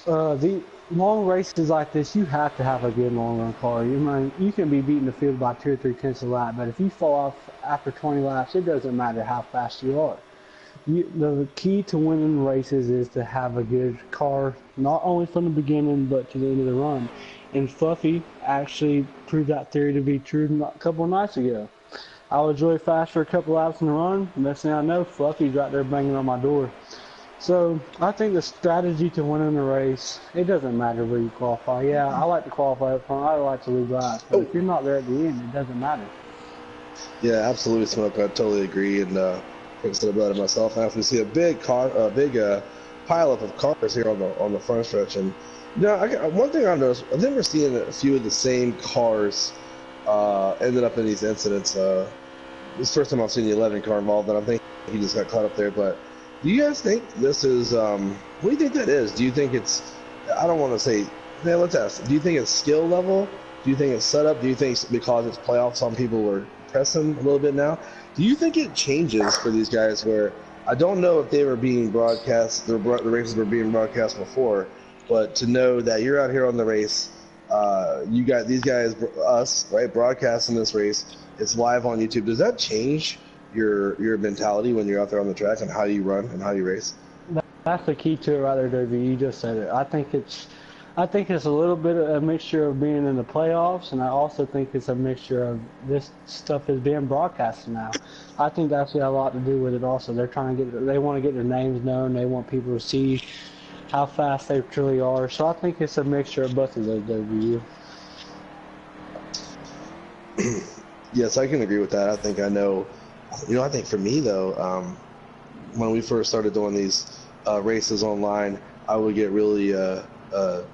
The long races like this, you have to have a good long run car. You can be beating the field by 2 or 3 tenths a lap, but if you fall off after 20 laps, it doesn't matter how fast you are. The key to winning races is to have a good car, not only from the beginning but to the end of the run. And Fluffy actually proved that theory to be true a couple of nights ago. I was really fast for a couple laps in the run. Next thing I know, Fluffy's right there banging on my door. So I think the strategy to winning the race, it doesn't matter where you qualify. Yeah, I like to qualify up front. I like to lead last. But if you're not there at the end, it doesn't matter. Yeah, absolutely, Smoke. I totally agree. And I said about it myself. After we see a big pileup of cars here on the front stretch, and one thing I noticed, I've never seen a few of the same cars ended up in these incidents. This is the first time I've seen the 11 car involved, and I think he just got caught up there. But do you guys think this is? What do you think that is? Do you think it's? I don't want to say. Man, let's ask. Do you think it's skill level? Do you think it's setup? Do you think it's because it's playoffs, some people are pressing a little bit now? Do you think it changes for these guys where I don't know if they were being broadcast, the races were being broadcast before, but to know that you're out here on the race, you got these guys, us, right, broadcasting this race, it's live on YouTube. Does that change your mentality when you're out there on the track and how you run and how you race? That's the key to it right there, Davey. You just said it. I think it's a little bit of a mixture of being in the playoffs, and I also think it's a mixture of this stuff is being broadcasted now. I think that's got a lot to do with it also. They want to get their names known. They want people to see how fast they truly are. So I think it's a mixture of both of those, W. Yes, I can agree with that. I think for me though, when we first started doing these races online, I would get really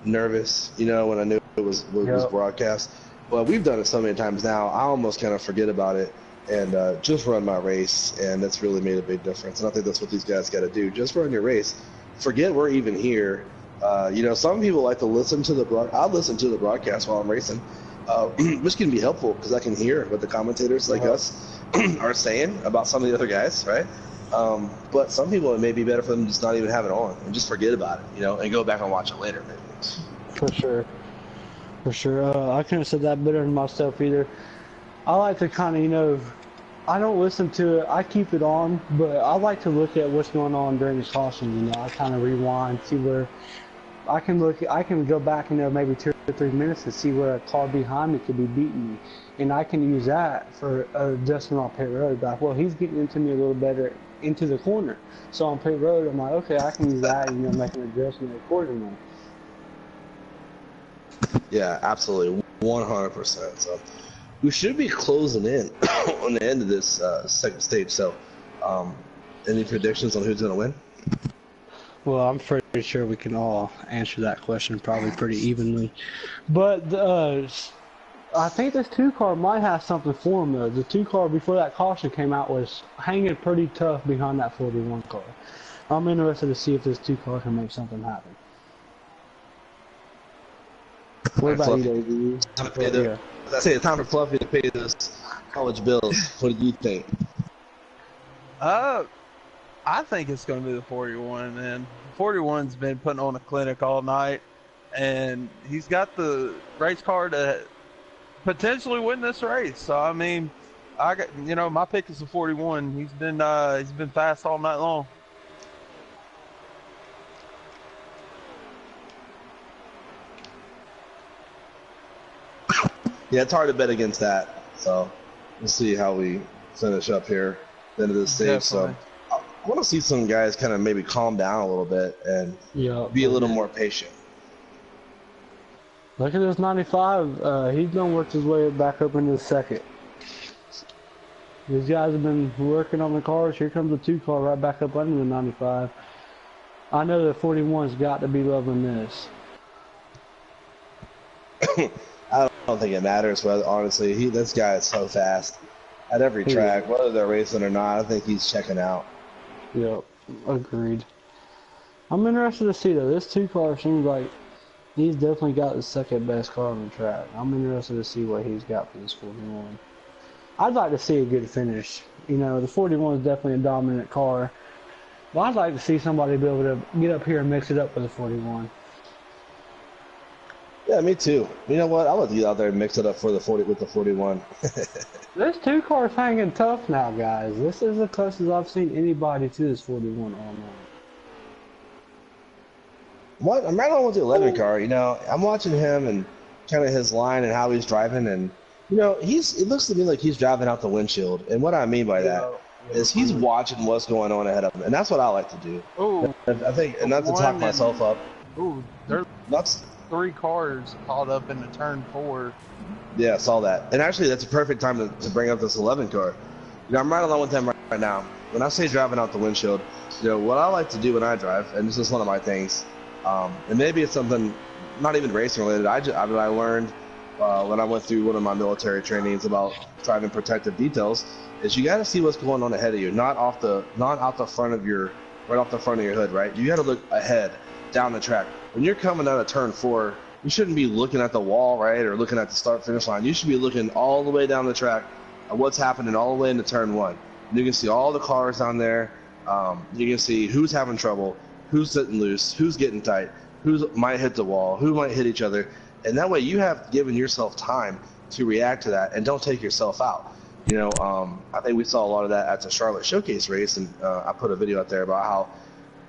nervous, when I knew it was broadcast. But we've done it so many times now, I almost kind of forget about it and just run my race, and that's really made a big difference. And I think that's what these guys got to do. Just run your race. Forget we're even here. Some people like to listen to I listen to the broadcast while I'm racing, which can be helpful because I can hear what the commentators like us are saying about some of the other guys, right? But some people, it may be better for them to just not even have it on and just forget about it, and go back and watch it later, maybe. For sure. I couldn't have said that better than myself either. I like to kind of, I don't listen to it. I keep it on, but I like to look at what's going on during the caution. I kind of rewind, see where I can go back, maybe 2 or 3 minutes and see where a car behind me could be beating me. And I can use that for adjustment on pit road. Like, well, he's getting into me a little better into the corner. So on pit road, I'm like, okay, I can use that and make an adjustment accordingly. Yeah, absolutely, 100%. So we should be closing in on the end of this second stage. So, any predictions on who's going to win? Well, I'm pretty sure we can all answer that question probably pretty evenly. But I think this 2-car might have something for him, though. The 2-car before that caution came out was hanging pretty tough behind that 41 car. I'm interested to see if this 2-car can make something happen. What about you, Davey? I say it's time for Fluffy to pay those college bills. What do you think? I think it's going to be the 41, man. 41's been putting on a clinic all night, and he's got the race car to potentially win this race. So I mean, my pick is the 41. He's been fast all night long. Yeah, it's hard to bet against that. So we'll see how we finish up here at the end of this stage. Definitely. So I want to see some guys kind of maybe calm down a little bit and be a little more patient. Look at this 95. He's going to work his way back up into the second. These guys have been working on the cars. Here comes the 2-car right back up under the 95. I know the 41's got to be loving this. I don't think it matters, but honestly, this guy is so fast at every track, whether they're racing or not. I think he's checking out. Yep, agreed. I'm interested to see, though. This 2-car seems like he's definitely got the second best car on the track. I'm interested to see what he's got for this 41. I'd like to see a good finish. The 41 is definitely a dominant car. But I'd like to see somebody be able to get up here and mix it up with the 41. Yeah, me too. You know what? I'll let you out there and mix it up for the 40 with the 41. There's two cars hanging tough now, guys. This is the closest I've seen anybody to this 41 all night. What? I'm right on with the 11 car. You know, I'm watching him and kind of his line and how he's driving, and you know, it looks to me like he's driving out the windshield. And what I mean by that is he's watching what's going on ahead of him, and that's what I like to do. Oh, I think, and not to talk myself up. Oh, there's That's 3 cars caught up in the turn 4. Yeah, I saw that. And actually, that's a perfect time to bring up this 11 car. You know, I'm right along with him right now. When I say driving out the windshield, you know, what I like to do when I drive, and this is one of my things, and maybe it's something not even racing related. I learned when I went through one of my military trainings about driving protective details, is you got to see what's going on ahead of you, not out the front of your hood, right? You got to look ahead, down the track. When you're coming out of turn 4, you shouldn't be looking at the wall, right, or looking at the start-finish line. You should be looking all the way down the track at what's happening all the way into turn 1. And you can see all the cars down there. You can see who's having trouble, who's sitting loose, who's getting tight, who might hit the wall, who might hit each other. And that way you have given yourself time to react to that and don't take yourself out. You know, I think we saw a lot of that at the Charlotte Showcase race, and I put a video out there about how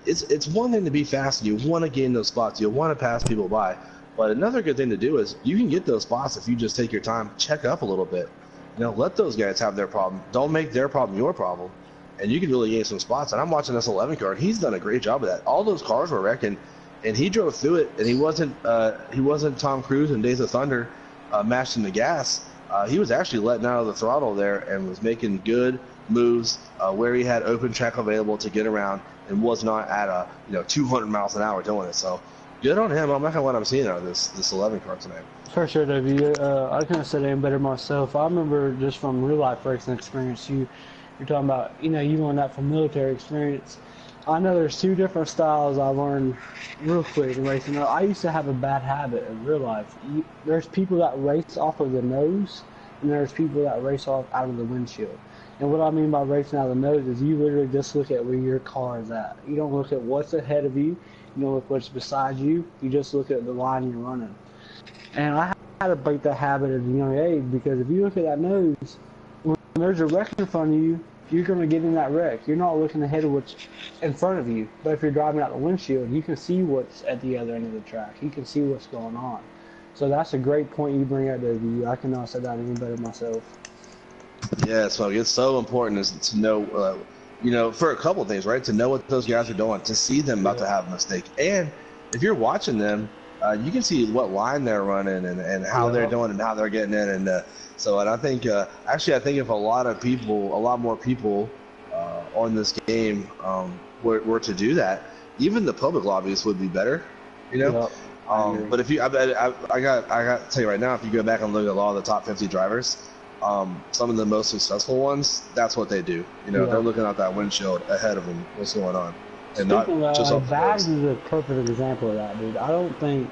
it's one thing to be fast and you want to gain those spots, you want to pass people by. But another good thing to do is you can get those spots if you just take your time, check up a little bit. You know, let those guys have their problem. Don't make their problem your problem. And you can really gain some spots. And I'm watching this 11 car, and he's done a great job of that. All those cars were wrecking, and he drove through it, and he wasn't Tom Cruise in Days of Thunder mashing the gas. He was actually letting out of the throttle there and was making good moves where he had open track available to get around and was not at 200 miles an hour doing it. So good on him. I'm not gonna what I'm seeing out of this 11 car tonight. For sure, W. I couldn't have said any better myself. I remember just from real life racing experience, you're talking about, you learned that from military experience. I know there's 2 different styles I learned real quick in racing. I used to have a bad habit in real life. There's people that race off of the nose, and there's people that race off out of the windshield. And what I mean by racing out of the nose is you literally just look at where your car is at. You don't look at what's ahead of you. You don't look what's beside you. You just look at the line you're running. And I had to break that habit at a young age, because if you look at that nose, when there's a wreck in front of you, you're going to get in that wreck. You're not looking ahead of what's in front of you. But if you're driving out the windshield, you can see what's at the other end of the track. You can see what's going on. So that's a great point you bring up, W. I cannot say that any better myself. Yeah, so it's so important is to know, for a couple of things, right? To know what those guys are doing, to see them about to have a mistake. And if you're watching them, you can see what line they're running and how they're doing and how they're getting in. And I think, I think if a lot more people on this game were to do that, even the public lobbyists would be better, But if you, I got to tell you right now, if you go back and look at a lot of the top 50 drivers, some of the most successful ones, that's what they do. They're looking out that windshield ahead of them, what's going on. And Speaking not just of, Bags is a perfect example of that, dude. I don't think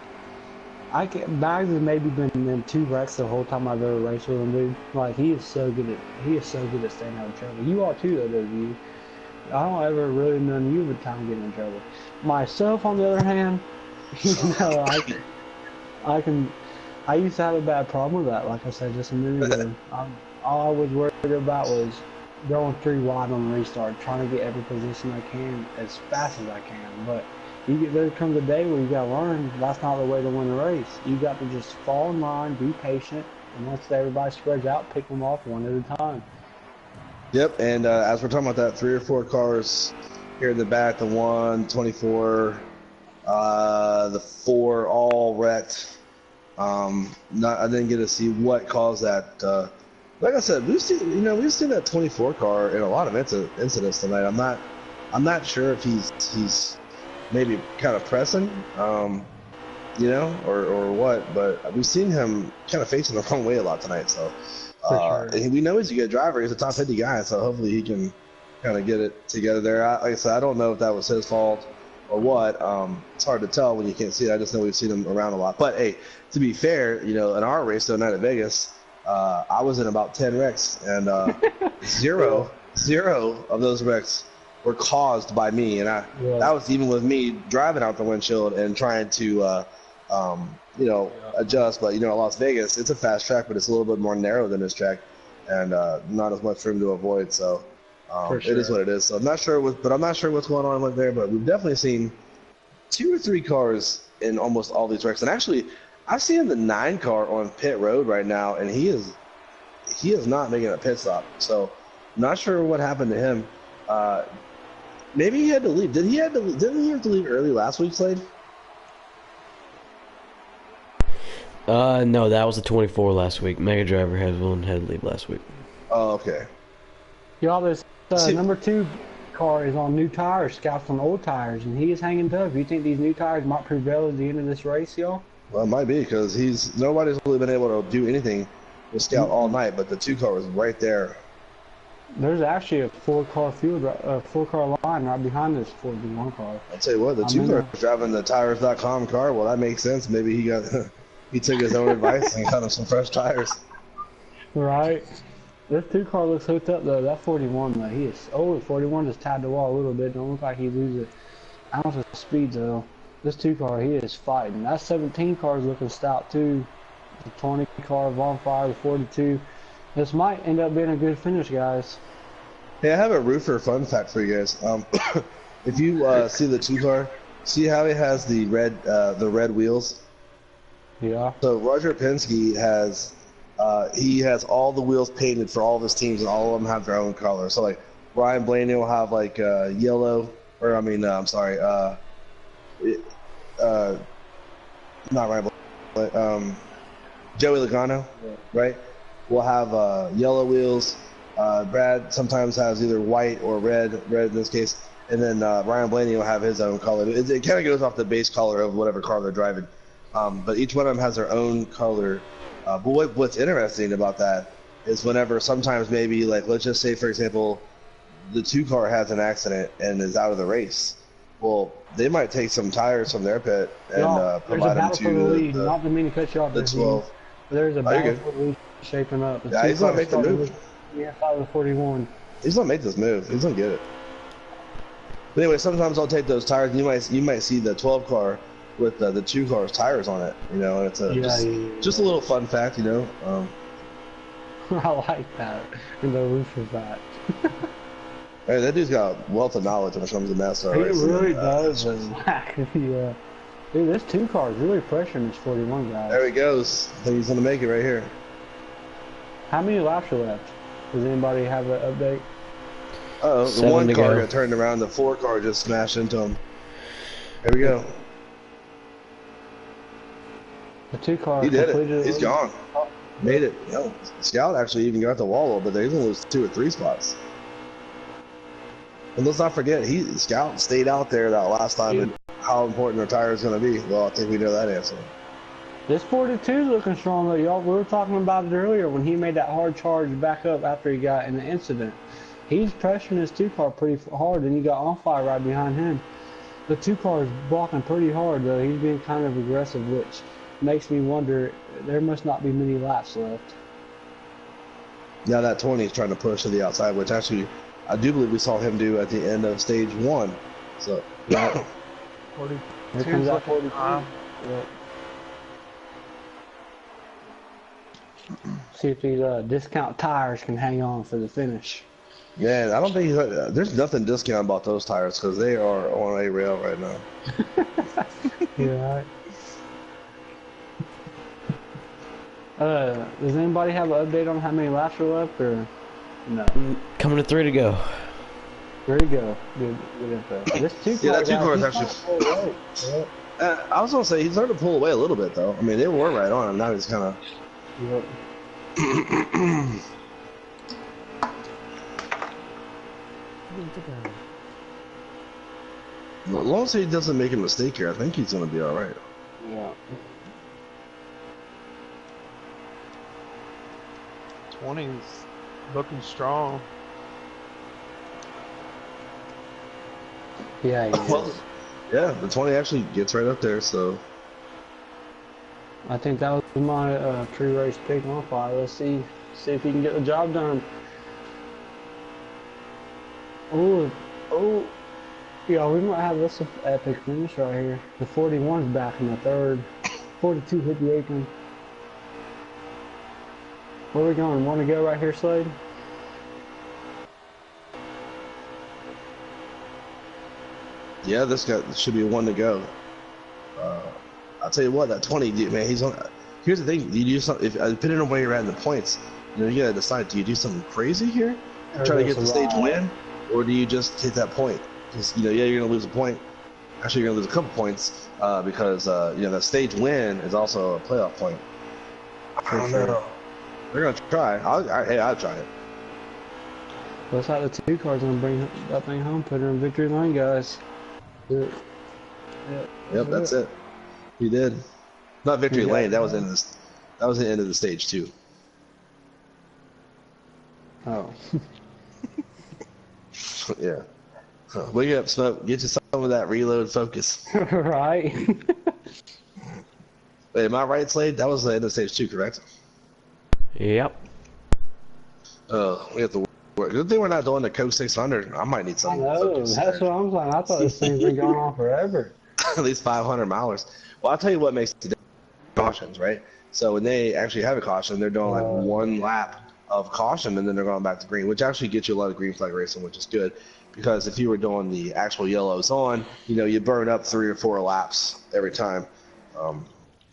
Bags has maybe been in 2 wrecks the whole time I've ever raced with him, dude. Like, he is so good at staying out of trouble. You are too, though, W. I don't ever really know you of a time getting in trouble. Myself, on the other hand, I used to have a bad problem with that. Like I said just a minute ago, all I was worried about was going 3 wide on the restart, trying to get every position I can as fast as I can. But there comes a day where you gotta learn that's not the way to win a race. You got to just fall in line, be patient, and once everybody spreads out, pick them off one at a time. Yep, and as we're talking about that, 3 or 4 cars here in the back, the 124, the 4 all wrecked. I didn't get to see what caused that. Like I said, we've seen that 24 car in a lot of incidents tonight. I'm not sure if he's maybe kind of pressing, or what, but we've seen him kind of facing the wrong way a lot tonight. So Sure. and we know he's a good driver. He's a top 50 guy, so hopefully he can kind of get it together there. Like I said, I don't know if that was his fault or what. It's hard to tell when you can't see it. I just know we've seen him around a lot. But hey, to be fair, in our race the night at Vegas, I was in about 10 wrecks, and zero of those wrecks were caused by me, and that was even with me driving out the windshield and trying to adjust. But Las Vegas, it's a fast track, but it's a little bit more narrow than this track, and not as much room to avoid. So For sure. it is what it is. So I'm not sure what's going on with there, but we've definitely seen 2 or 3 cars in almost all these wrecks. And actually, I've seen the 9 car on pit road right now, and he is not making a pit stop. So not sure what happened to him. Maybe he had to leave. Didn't he have to leave early last week, Slade? No, that was the 24 last week. Mega Driver had to leave last week. Oh, okay. Y'all, this number 2 car is on new tires. Scout's on old tires, and he is hanging tough. You think these new tires might prevail at the end of this race, y'all? Well, it might be because nobody's really been able to do anything with Scout all night, but the 2 car was right there. There's actually a 4-car line right behind this 41 car. I'll tell you what, the 2 car was driving the tires.com car. Well, that makes sense. Maybe he took his own advice and got him some fresh tires. Right. This 2 car looks hooked up though. That 41 though, he is. Oh, 41 just tied the wall a little bit. Don't look like he loses an ounce of speed though. This 2 car, he is fighting. That 17 car is looking stout too. The 20 car is on fire. The 42. This might end up being a good finish, guys. Hey, I have a roofer fun fact for you guys. If you see the 2 car, see how it has the red wheels? Yeah. So Roger Penske has all the wheels painted for all of his teams, and all of them have their own color. So like Ryan Blaney will have like yellow, or I'm sorry, not Ryan Blaney, Joey Logano, right? Will have yellow wheels. Brad sometimes has either white or red in this case, and then Ryan Blaney will have his own color. It kind of goes off the base color of whatever car they're driving, but each one of them has their own color. But what's interesting about that is whenever sometimes maybe like let's just say for example, the 2 car has an accident and is out of the race. Well, they might take some tires from their pit and provide them to the lead. Not to mean to cut you off. The 12. There's a battle for the lead shaping up. Yeah, he's gonna make the move. Yeah, out of the 41. He's gonna make this move. He's gonna get it. But anyway, sometimes I'll take those tires. And you might see the 12 car with the 2 cars tires on it. And it's just a little fun fact, I like that. And the roof of that. Hey, that dude's got a wealth of knowledge when it comes to NASCAR. He really does. Yeah. Dude, this 2 car is really pressuring this 41 guy. There he goes. I think he's gonna make it right here. How many laps are left? Does anybody have an update? The 1 car got turned around. The 4 car just smashed into him. There we go. The 2 car. He did it. He's gone. Made it. Scout actually even got the wall a little bit. He's gonna lose 2 or 3 spots. And let's not forget, Scout stayed out there that last time, and how important their tire is going to be. Well, I think we know that answer. This 42 is looking strong, though, y'all. We were talking about it earlier when he made that hard charge back up after he got in the incident. He's pressuring his 2 car pretty hard, and he got on fire right behind him. The 2 car is blocking pretty hard, though. He's being kind of aggressive, which makes me wonder, there must not be many laps left. Now that 20 is trying to push to the outside, which actually I do believe we saw him do at the end of stage 1. So, yeah. 42. Here comes that 42. See if these discount tires can hang on for the finish. Man, I don't think there's nothing discount about those tires because they are on a rail right now. Yeah. Does anybody have an update on how many laps are left, or no? Coming to 3 to go. 3 to go. Good info. This 2 car. Yeah, that 2 car is actually. I was gonna say he's starting to pull away a little bit though. I mean, they were right on him. Now he's kind of. Yep. As long as he doesn't make a mistake here, I think he's gonna be all right. Yeah. 20's looking strong. Yeah, he is. Yeah, the 20 actually gets right up there, so. I think that was my tree race pick on fire. Let's see if he can get the job done. Oh, yeah, we might have this epic finish right here. The 41's back in the 3rd. 42 hit the apron. Where are we going? Want to go right here, Slade? Yeah, this guy should be one to go. I'll tell you what, that 20, man, he's on. Here's the thing: you do something. If depending on where you're at in the points, you gotta decide: do you do something crazy here, and try to get the stage win, or do you just take that point? Just yeah, you're gonna lose a point. Actually, you're gonna lose a couple points because that stage win is also a playoff point. I don't know. They're gonna try. I'll try it. Looks like the 2 car's gonna bring that thing home. Put her in victory lane, guys. Yep, that's it. He did. Not victory lane. That was the end of the stage 2. Oh. Yeah. Wake up, Smoke. Get you some of that reload focus. Right. Wait, am I right, Slade? That was the end of stage 2, correct? Yep. Oh, we have to work. Good thing we're not doing the Coke 600. I might need some. I know. That's what I'm saying. I thought this thing's been going on forever. At least 500 miles. Well, I'll tell you what makes the cautions, right? So when they actually have a caution, they're doing like one lap of caution, and then they're going back to green, which actually gets you a lot of green flag racing, which is good. Because if you were doing the actual yellows on, you burn up 3 or 4 laps every time,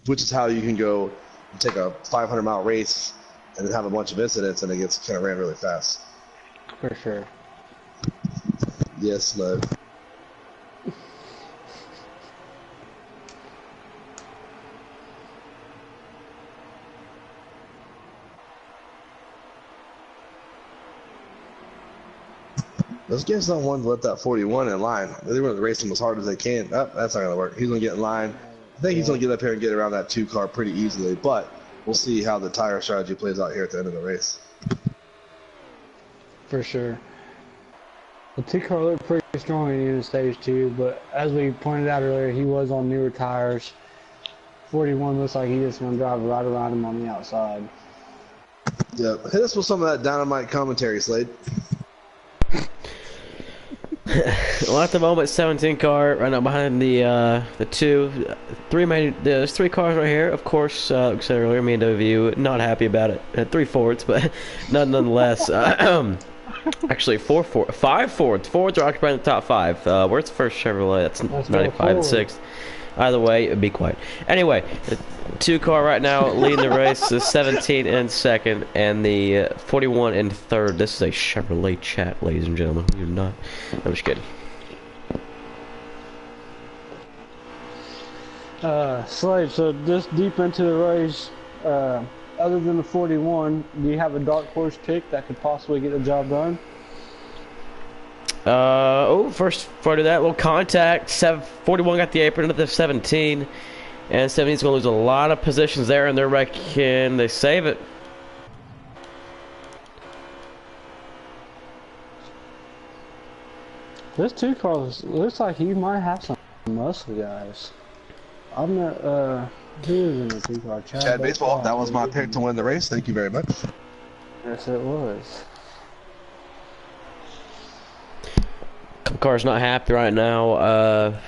which is how you can go and take a 500-mile race and then have a bunch of incidents, and it gets kind of ran really fast. For sure. Yes, love. Let's give someone to let that 41 in line. They want to race him as hard as they can. Oh, that's not going to work. He's going to get in line. I think he's going to get up here and get around that 2 car pretty easily, but we'll see how the tire strategy plays out here at the end of the race. For sure. The 2 car looked pretty strong in stage 2, but as we pointed out earlier, he was on newer tires. 41 looks like he's just going to drive right around him on the outside. Yeah, hit us with some of that dynamite commentary, Slade. Well, at the moment, 17 car right now behind the 3 main. There's 3 cars right here. Of course, like I said earlier, me and W not happy about it. 3 Fords, but nonetheless. Actually, 5 Fords. Fords are occupying the top 5. Where's the first Chevrolet? That's 95 and 6th. Either way, be quiet. Anyway, the 2 car right now leading the race. The 17 in 2nd and the 41 in 3rd. This is a Chevrolet chat, ladies and gentlemen. You're not. I'm just kidding. Slade, so this deep into the race, other than the 41, do you have a dark horse pick that could possibly get the job done? First part of that, little contact. 41 got the apron at the 17, and 17's going to lose a lot of positions there, and they're wrecking. They save it. This 2 car looks like he might have some muscle, guys. I'm not, who is in the 2 car? Chad Baseball, that was my pick to win the race. Thank you very much. Yes, it was. Car's not happy right now.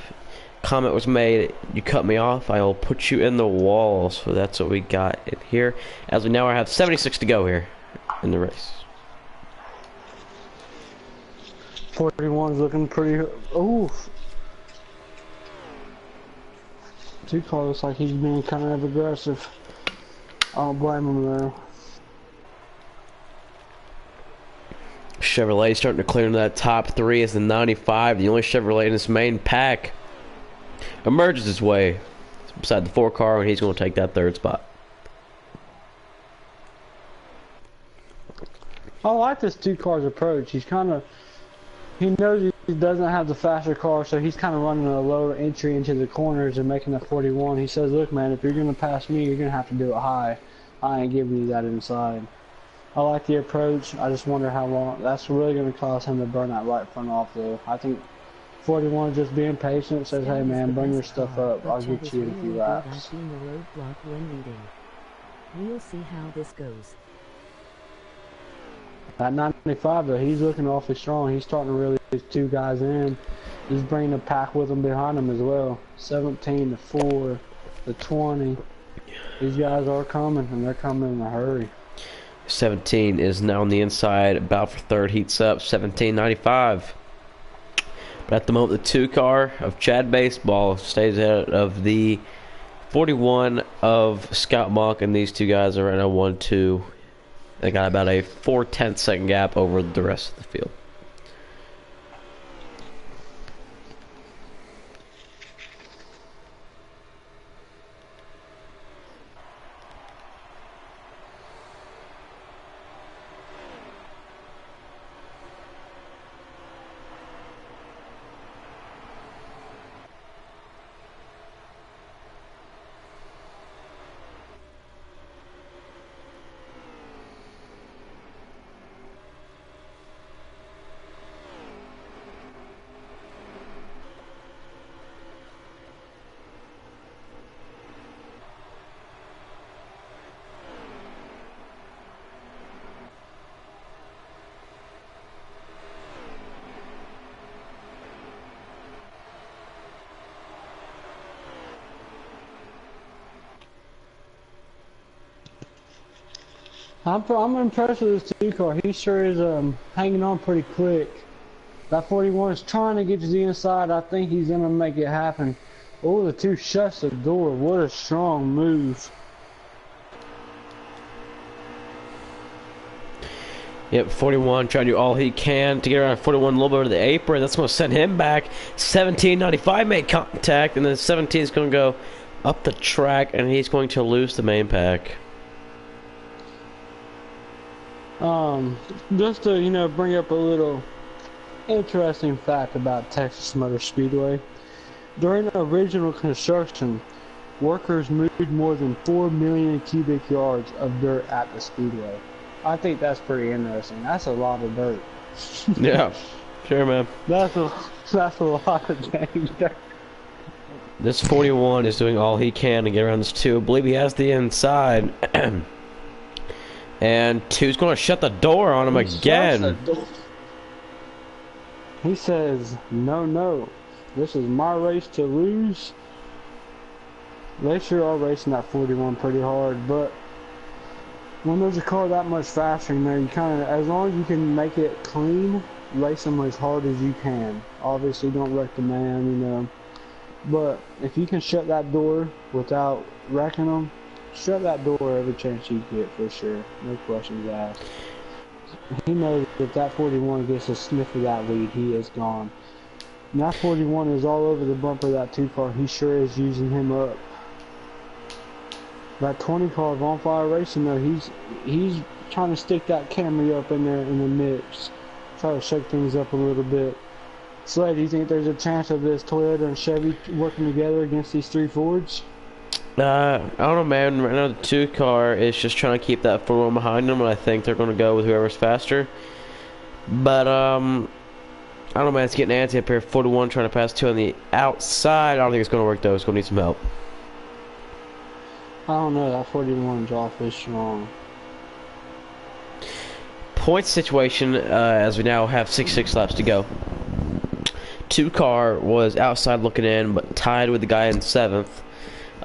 Comment was made. You cut me off, I'll put you in the wall. So that's what we got in here. As we now have 76 to go here in the race. 41's looking pretty. Ooh. 2 car looks like he's being kind of aggressive. I don't blame him though. Chevrolet starting to clear into that top 3 as the 95. The only Chevrolet in this main pack emerges his way beside the 4 car, and he's going to take that 3rd spot. I like this 2 car's approach. He knows he doesn't have the faster car, so he's kind of running a lower entry into the corners and making a 41. He says, look, man, if you're going to pass me, you're going to have to do it high. I ain't giving you that inside. I like the approach. I just wonder how long. That's really going to cause him to burn that right front off, though. I think 41 just being patient, says, hey, man, bring your stuff up. I'll get you in a few laps. We'll see how this goes. At 95, though, he's looking awfully strong. He's starting to really these 2 guys in. He's bringing a pack with him behind him as well. 17 to 4. the 20. These guys are coming, and they're coming in a hurry. 17 is now on the inside, about for third, heats up, 17.95. But at the moment, the 2 car of Chad Baseball stays out of the 41 of Scott Monk, and these two guys are right now 1-2. They got about a 4/10 second gap over the rest of the field. I'm impressed with this 2 car. He sure is hanging on pretty quick. That 41 is trying to get to the inside. I think he's gonna make it happen. Oh, the 2 shuts the door. What a strong move. Yep, 41 trying to do all he can to get around 41 a little bit over the apron. That's going to send him back. 17.95 made contact, and then 17 is going to go up the track, and he's going to lose the main pack. Just to, bring up a little interesting fact about Texas Motor Speedway. During the original construction, workers moved more than 4 million cubic yards of dirt at the Speedway. I think that's pretty interesting. That's a lot of dirt. Yeah, sure, man. That's a lot of dang dirt. This 41 is doing all he can to get around this 2. I believe he has the inside. And 2's going to shut the door on him again. He says, no. This is my race to lose. They sure are racing that 41 pretty hard, but when there's a car that much faster, you kind of, as long as you can make it clean, race them as hard as you can. Obviously, don't wreck the man, But if you can shut that door without wrecking them, shut that door every chance you get, for sure. No questions asked. He knows that that 41 gets a sniff of that lead, he is gone. And that 41 is all over the bumper of that 2 car. He sure is using him up. That 20 car of On Fire Racing, though, he's trying to stick that Camry up in there in the mix. Try to shake things up a little bit. Slade, do you think there's a chance of this Toyota and Chevy working together against these 3 Fords? I don't know, man. Right now the 2 car is just trying to keep that 41 behind them, and I think they're going to go with whoever's faster. But I don't know, man. It's getting antsy up here. 41 trying to pass 2 on the outside. I don't think it's going to work though. It's going to need some help. I don't know. That 41's awfully strong. Point situation as we now have 66 laps to go. 2 car was outside looking in, but tied with the guy in 7th.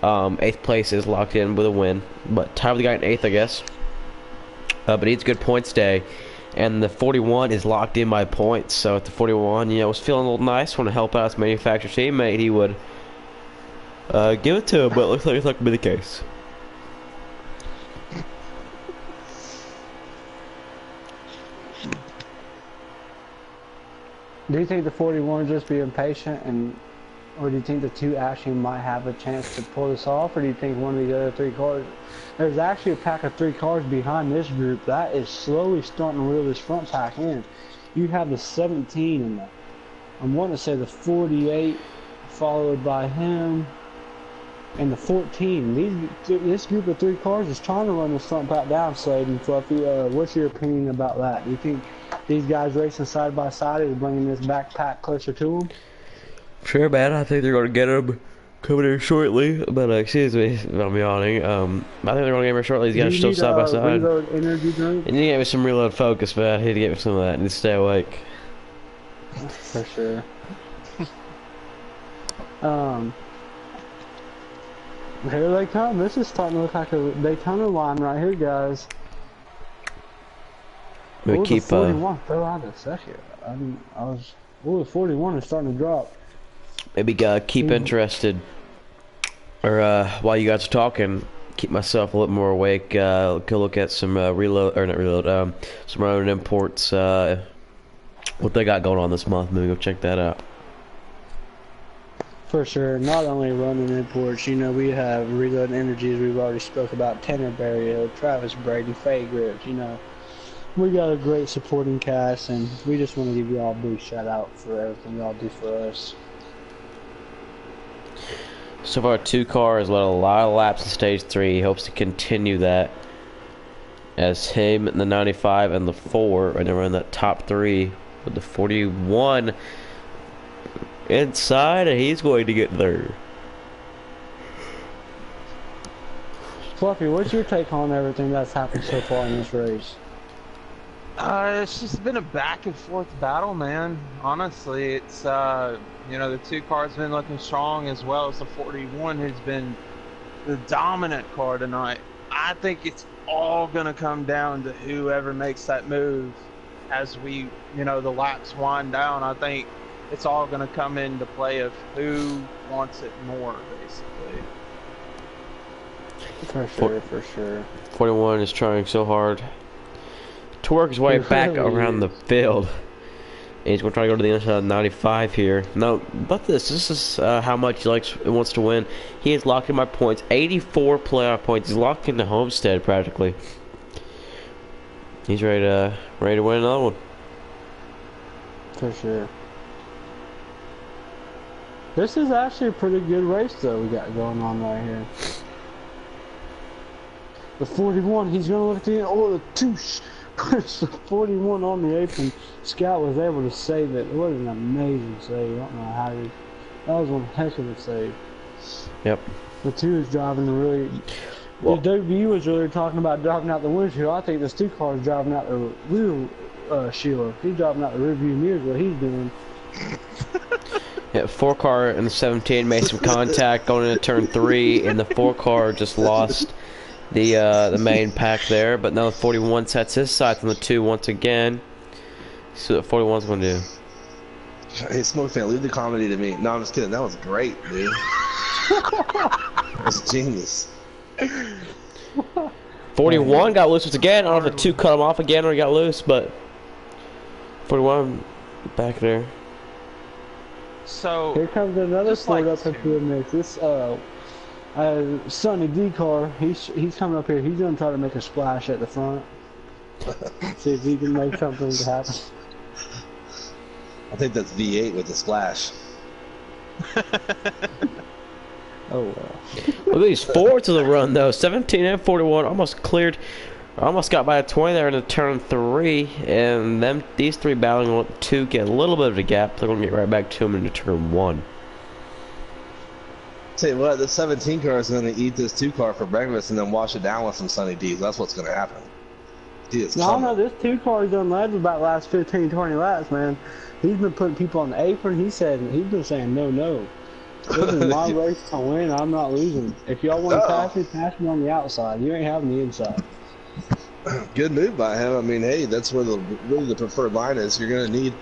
8th place is locked in with a win, but tied with the guy in 8th, I guess. But needs a good points day, and the 41 is locked in by points. So at the 41, was feeling a little nice, want to help out his manufacturer teammate. He would give it to him, but it looks like it's not going to be the case. Do you think the 41 just be impatient, or do you think the 2 actually might have a chance to pull this off, or do you think one of the other 3 cars? There's actually a pack of 3 cars behind this group that is slowly starting to reel this front pack in. You have the 17 in there. I'm wanting to say the 48, followed by him, and the 14. This group of 3 cars is trying to run this front pack down, Slade and Fluffy. What's your opinion about that? Do you think these guys racing side by side is bringing this backpack closer to them? Sure, man. I think they're going to get him coming here shortly. But excuse me, I'm yawning. I think they're going to get him shortly. These guys are still side by side. Reload energy drink? And you get me some reload focus, man. I need to get me some of that. I need to stay awake. For sure. Here they come. This is starting to look like a Daytona line right here, guys. We Oh, keep the 41 fell out a second. The 41 is starting to drop. maybe keep interested, or while you guys are talking, keep myself a little more awake. Go look at some reload, or not reload, some Ronin imports. What they got going on this month? Maybe go check that out. For sure. Not only running imports, you know, we have Reload Energies. We've already spoke about Tanner Barrio, Travis Brady, Faye Grips. You know, we got a great supporting cast, and we just want to give you all a big shout out for everything y'all do for us. So far, 2 cars led a lot of laps in stage 3. He hopes to continue that, as him and the 95 and the 4 are gonna run that top 3 with the 41 inside, and he's going to get there. Fluffy, what's your take on everything that's happened so far in this race? It's just been a back and forth battle, man. Honestly, it's you know, the 2 cars been looking strong, as well as the 41 who's been the dominant car tonight. I think it's all gonna come down to whoever makes that move as we, you know, the laps wind down. I think it's all gonna come into play of who wants it more, basically. For sure, for sure. 41 is trying so hard to work his way back around the field. And he's going to try to go to the inside of 95 here. No, but this is how much he wants to win. He is locked in my points. 84 playoff points. He's locked into Homestead practically. He's ready to win another one. For sure. This is actually a pretty good race, though, we got going on right here. The 41, he's going to look at the end. Oh, the 2 puts the 41 on the apron. Scout was able to save it. What an amazing save. I don't know how he... That was one heck of a save. Yep. The 2 is driving the really... Well, the WB was really talking about driving out the windshield. I think this 2 car is driving out the rear shield. He's driving out the rear view mirrors, what he's doing. Yeah, 4 car in the 17 made some contact going into turn 3, and the 4 car just lost the main pack there. But now the 41 sets his sights on the 2 once again. See what 41's going to do. Hey, Smoke Fan, leave the comedy to me. No, I'm just kidding. That was great, dude. That's genius. 41 got loose once again. I don't know if the 2 cut him off again or he got loose, but 41 back there. So Here comes another just Ford like up into the mix. This Sonny D car, he's coming up here. He's gonna try to make a splash at the front. See if he can make something happen. I think that's V8 with the splash. Oh well. Look at these 4s to the run though. 17 and 41 almost cleared. Almost got by a 20 there into turn 3, and these 3 battling 2 get a little bit of a gap. They're gonna get right back to him into turn 1. Tell you what, the 17 car is going to eat this 2 car for breakfast and then wash it down with some Sunny D's. That's what's going to happen. Dude, it's coming. No, this 2 car has done led about the last 15, 20 laps, man. He's been putting people on the apron. He's been saying no. This is my race to win. I'm not losing. If y'all want to pass me on the outside. You ain't having the inside. Good move by him. I mean, hey, that's where really the preferred line is. You're going to need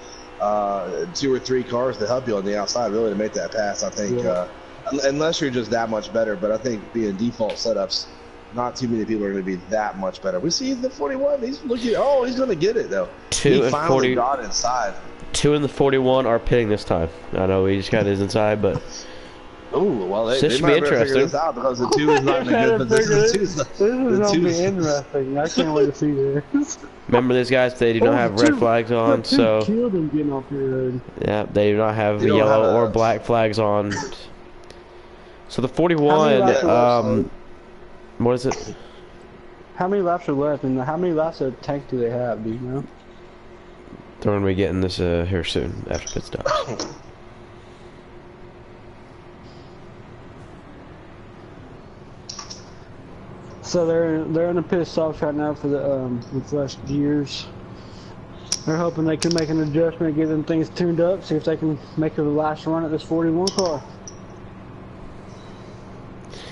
2 or 3 cars to help you on the outside, really, to make that pass, I think. Yeah. Unless you're just that much better. But I think being default setups, not too many people are going to be that much better. We see the 41. He's looking. Oh, he's going to get it, though. 2 he and finally 40. got inside. 2 and the 41 are pitting this time. I know he just got his inside, but Oh, well, This they should might be have to figure interesting. this out because the 2 is not in a good position. This The is 2's gonna be interesting. I can't wait to see this. remember these guys, they do not have red flags on, so killed him getting off the road. yeah, they do not have They don't yellow have or a- black flags on. So the How 41, many laps are left? what is it? How many laps are left, and how many laps of tank do they have? Do you know? They're going to be getting this here soon after pit stops. So they're in the pit stops right now for the refreshed gears. They're hoping they can make an adjustment, get them things tuned up, see if they can make a last run at this 41 car.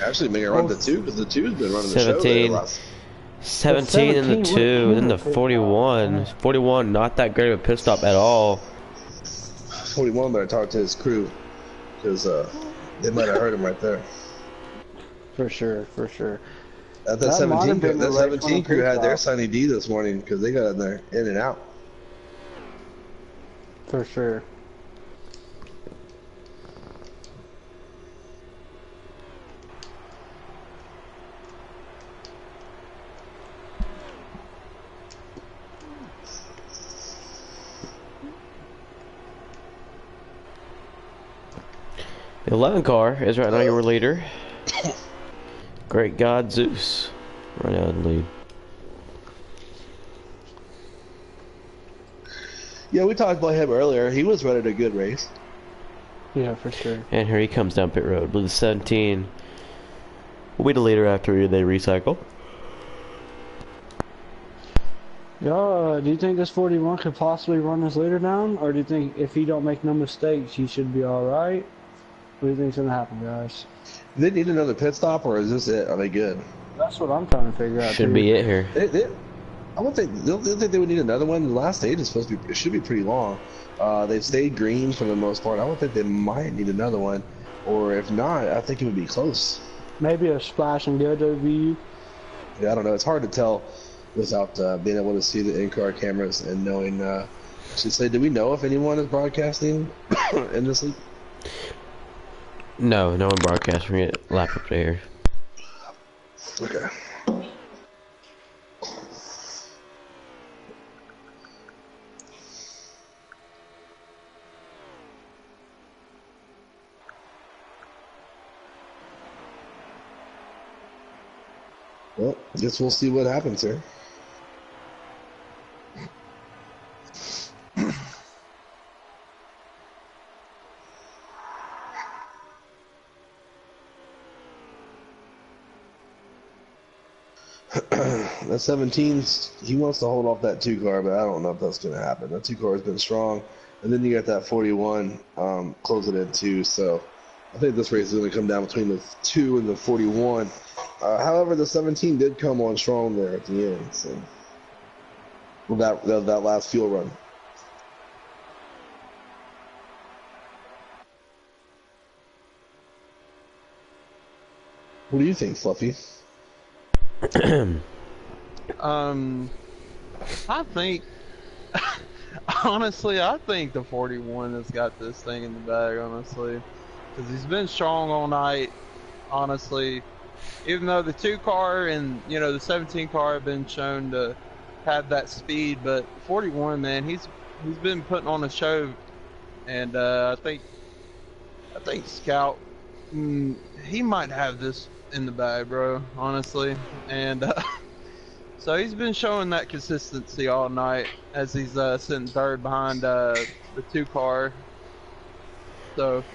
Actually, make it run the 2 because the 2's been running the show there 17. last. 17 in the 2, and then the 41. 41, not that great of a pit stop at all. 41 better talk to his crew because they might have heard him right there. For sure, for sure. That That might 17 have been that the 17 race crew had their stop. Sunny D this morning because they got in there in and out. For sure. The 11 car is right now your leader. Great God Zeus. Right now in the lead. Yeah, we talked about him earlier. He was running a good race. Yeah, for sure. And here he comes down pit road. Blue 17 will be the leader after they recycle. Yeah, do you think this 41 could possibly run this leader down? Or do you think if he don't make no mistakes, he should be alright? What do you think's going to happen, guys? Do they need another pit stop or is this it? Are they good? That's what I'm trying to figure out. Should too. be it here. I don't think they would need another one. The last stage is supposed to be. It should be pretty long. They've stayed green for the most part. I don't think they might need another one, or if not, I think it would be close. Maybe a splash and go WU. Yeah, I don't know. It's hard to tell without being able to see the in-car cameras and knowing. Should say, do we know if anyone is broadcasting in this league? No one broadcast. We're gonna lap up there. Okay. Well, guess we'll see what happens here. That 17, he wants to hold off that 2 car, but I don't know if that's going to happen. That 2 car has been strong. And then you got that 41 closing in 2. So I think this race is going to come down between the 2 and the 41. However, the 17 did come on strong there at the end. So with that last fuel run. What do you think, Fluffy? I think, honestly, I think the 41 has got this thing in the bag, honestly. Because he's been strong all night, honestly. Even though the 2 car and, the 17 car have been shown to have that speed, but 41, man, he's been putting on a show. And I think Scout, he might have this in the bag, bro, honestly. And so he's been showing that consistency all night as he's sitting third behind the 2 car. So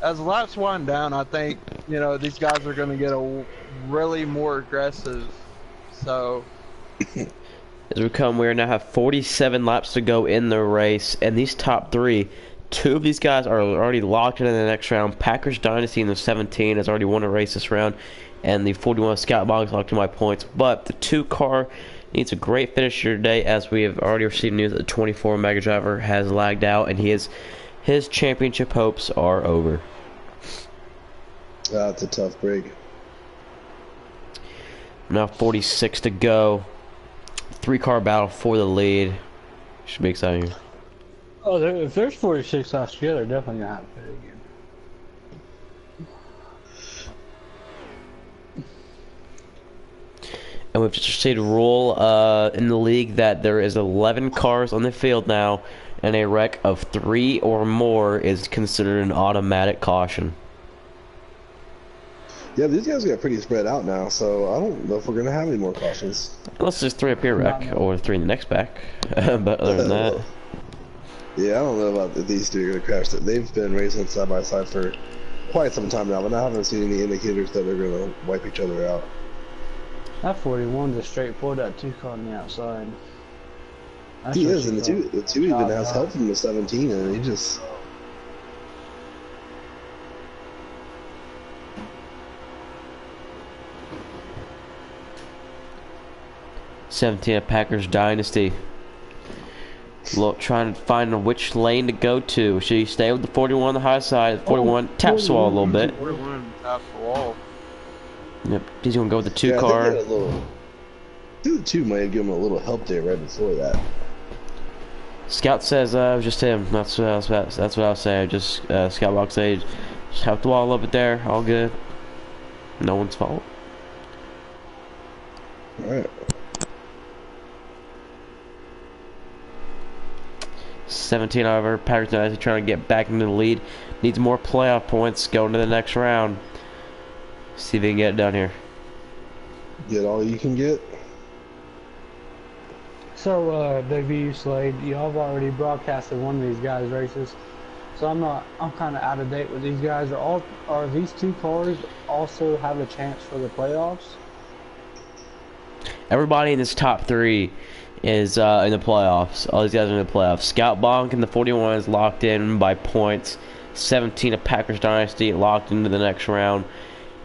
as the laps wind down, I think these guys are going to get really more aggressive. So As we now have 47 laps to go in the race, and these top 3, 2 of these guys are already locked in the next round. Packers Dynasty in the 17 has already won a race this round, and the 41 Scout Box locked in my points. But the 2 car needs a great finish here today, as we have already received news that the 24 Mega Driver has lagged out, and his championship hopes are over. That's a tough break. Now 46 to go. 3-car battle for the lead. Should be exciting. Oh, if there's 46 last year, they're definitely going to have to pit again. And we've just received a rule in the league that there is 11 cars on the field now, and a wreck of 3 or more is considered an automatic caution. Yeah, these guys got pretty spread out now, so I don't know if we're going to have any more cautions. Unless there's 3 up here wreck, or 3 in the next back. But other than that... Yeah, I don't know about if these 3 are going to crash. They've been racing side by side for quite some time now, but I haven't seen any indicators that they're going to wipe each other out. That 41 just straight pulled that 2 car on the outside. That's He what is, she and thought. the two even has help from the 17, and he just... 17 of Packers Dynasty. Look, trying to find which lane to go to. Should you stay with the 41 on the high side? 41 taps the wall a little bit. 41 taps the wall. Yep, he's gonna go with the 2 I car. think the 2 might have given him a little help there right before that. Scout says it was just him. That's what I was saying. Just Scout Box Age. Just help the wall a little bit there. All good. No one's fault. All right. 17 however, Packers Dynasty trying to get back into the lead. Needs more playoff points going to the next round. See if they can get it done here. Get all you can get. So, W. Slade, y'all have already broadcasted one of these guys' races. So I'm kind of out of date with these guys. Are these 2 cars also have a chance for the playoffs? Everybody in this top 3 is in the playoffs. All these guys are in the playoffs. Scout Bonk in the 41 is locked in by points. 17 of Packers Dynasty locked into the next round.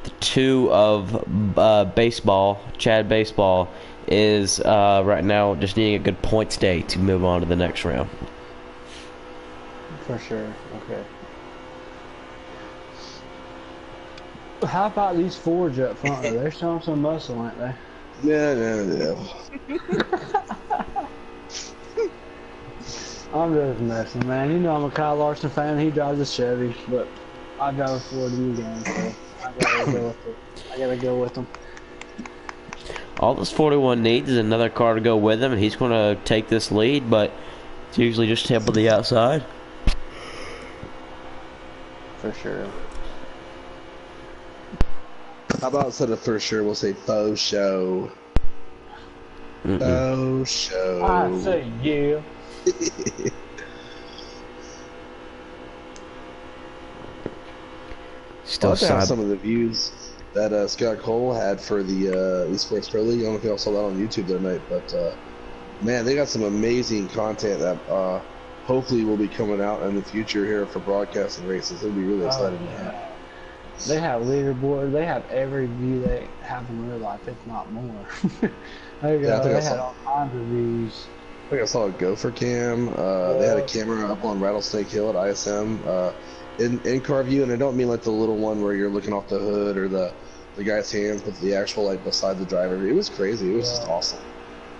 The 2 of Baseball, Chad Baseball, is right now just needing a good points day to move on to the next round. For sure. Okay. How about these Fords up front? They're showing some muscle, aren't they? Yeah. I'm just messing, man. You know I'm a Kyle Larson fan. He drives a Chevy, but I drive a Ford in the game, so I gotta go with him. All this 41 needs is another car to go with him, and he's going to take this lead, but it's usually just him on the outside. For sure. How about instead of for sure, we'll say faux show. Faux show. I say yeah. Still I have some of the views that Scott Cole had for the Esports Pro League. I don't know if y'all saw that on YouTube the other night, but man, they got some amazing content that hopefully will be coming out in the future here for broadcasting races. It'll be really exciting to have. They have leaderboard. They have every view they have in real life, if not more. They had all kinds of views. I think I saw a Gopher cam. They had a camera up on Rattlesnake Hill at ISM in car view, and I don't mean like the little one where you're looking off the hood or the guy's hands, but the actual like beside the driver. It was crazy. It was just awesome.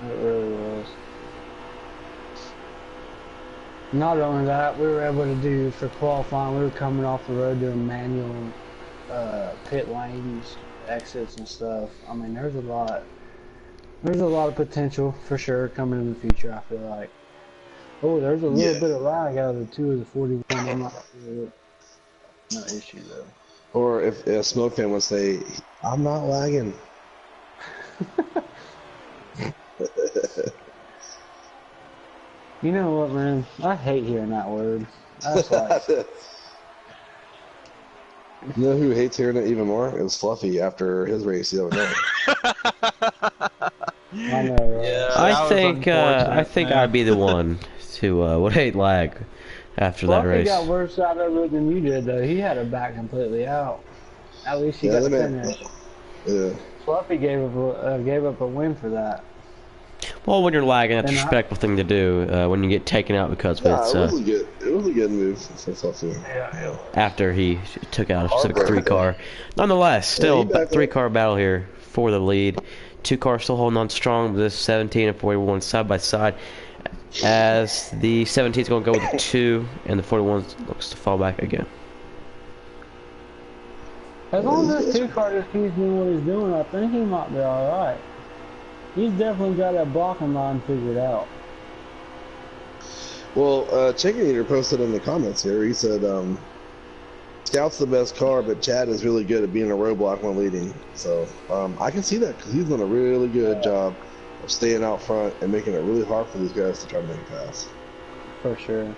It really was. Not only that, we were able to do for qualifying. We were coming off the road doing manual pit lanes, exits, and stuff. I mean, there's a lot of potential for sure coming in the future. I feel like. Oh, there's a little bit of lag out of the 2 of the 41. I'm not sure. No issue though. Or if a Smoke fan would say, "I'm not lagging." You know what, man? I hate hearing that word. That's like. You know who hates hearing it even more? It was Fluffy after his race the other night. I know, right? Yeah, I think I'd be the one to would hate lag after that Fluffy race. got worse out of it than you did, though. He had it back completely out. At least he got the finish. Yeah. Fluffy gave up a win for that. Well, when you're lagging, that's a And respectful thing to do. When you get taken out because of it. Nah, So it was good. It was a good move for Fluffy. after he took out a Civic 3 car, nonetheless, still he backed 3-car battle here for the lead. 2 cars still holding on strong. This 17 and 41 side by side. As the 17 is going to go with the 2, and the 41 looks to fall back again. As long as this 2-car just keeps doing what he's doing, I think he might be alright. He's definitely got that blocking line figured out. Well, Chicken Eater posted in the comments here. He said, Scout's the best car, but Chad is really good at being a roadblock when leading. So I can see that because he's done a really good job of staying out front and making it really hard for these guys to try to make a pass. For sure.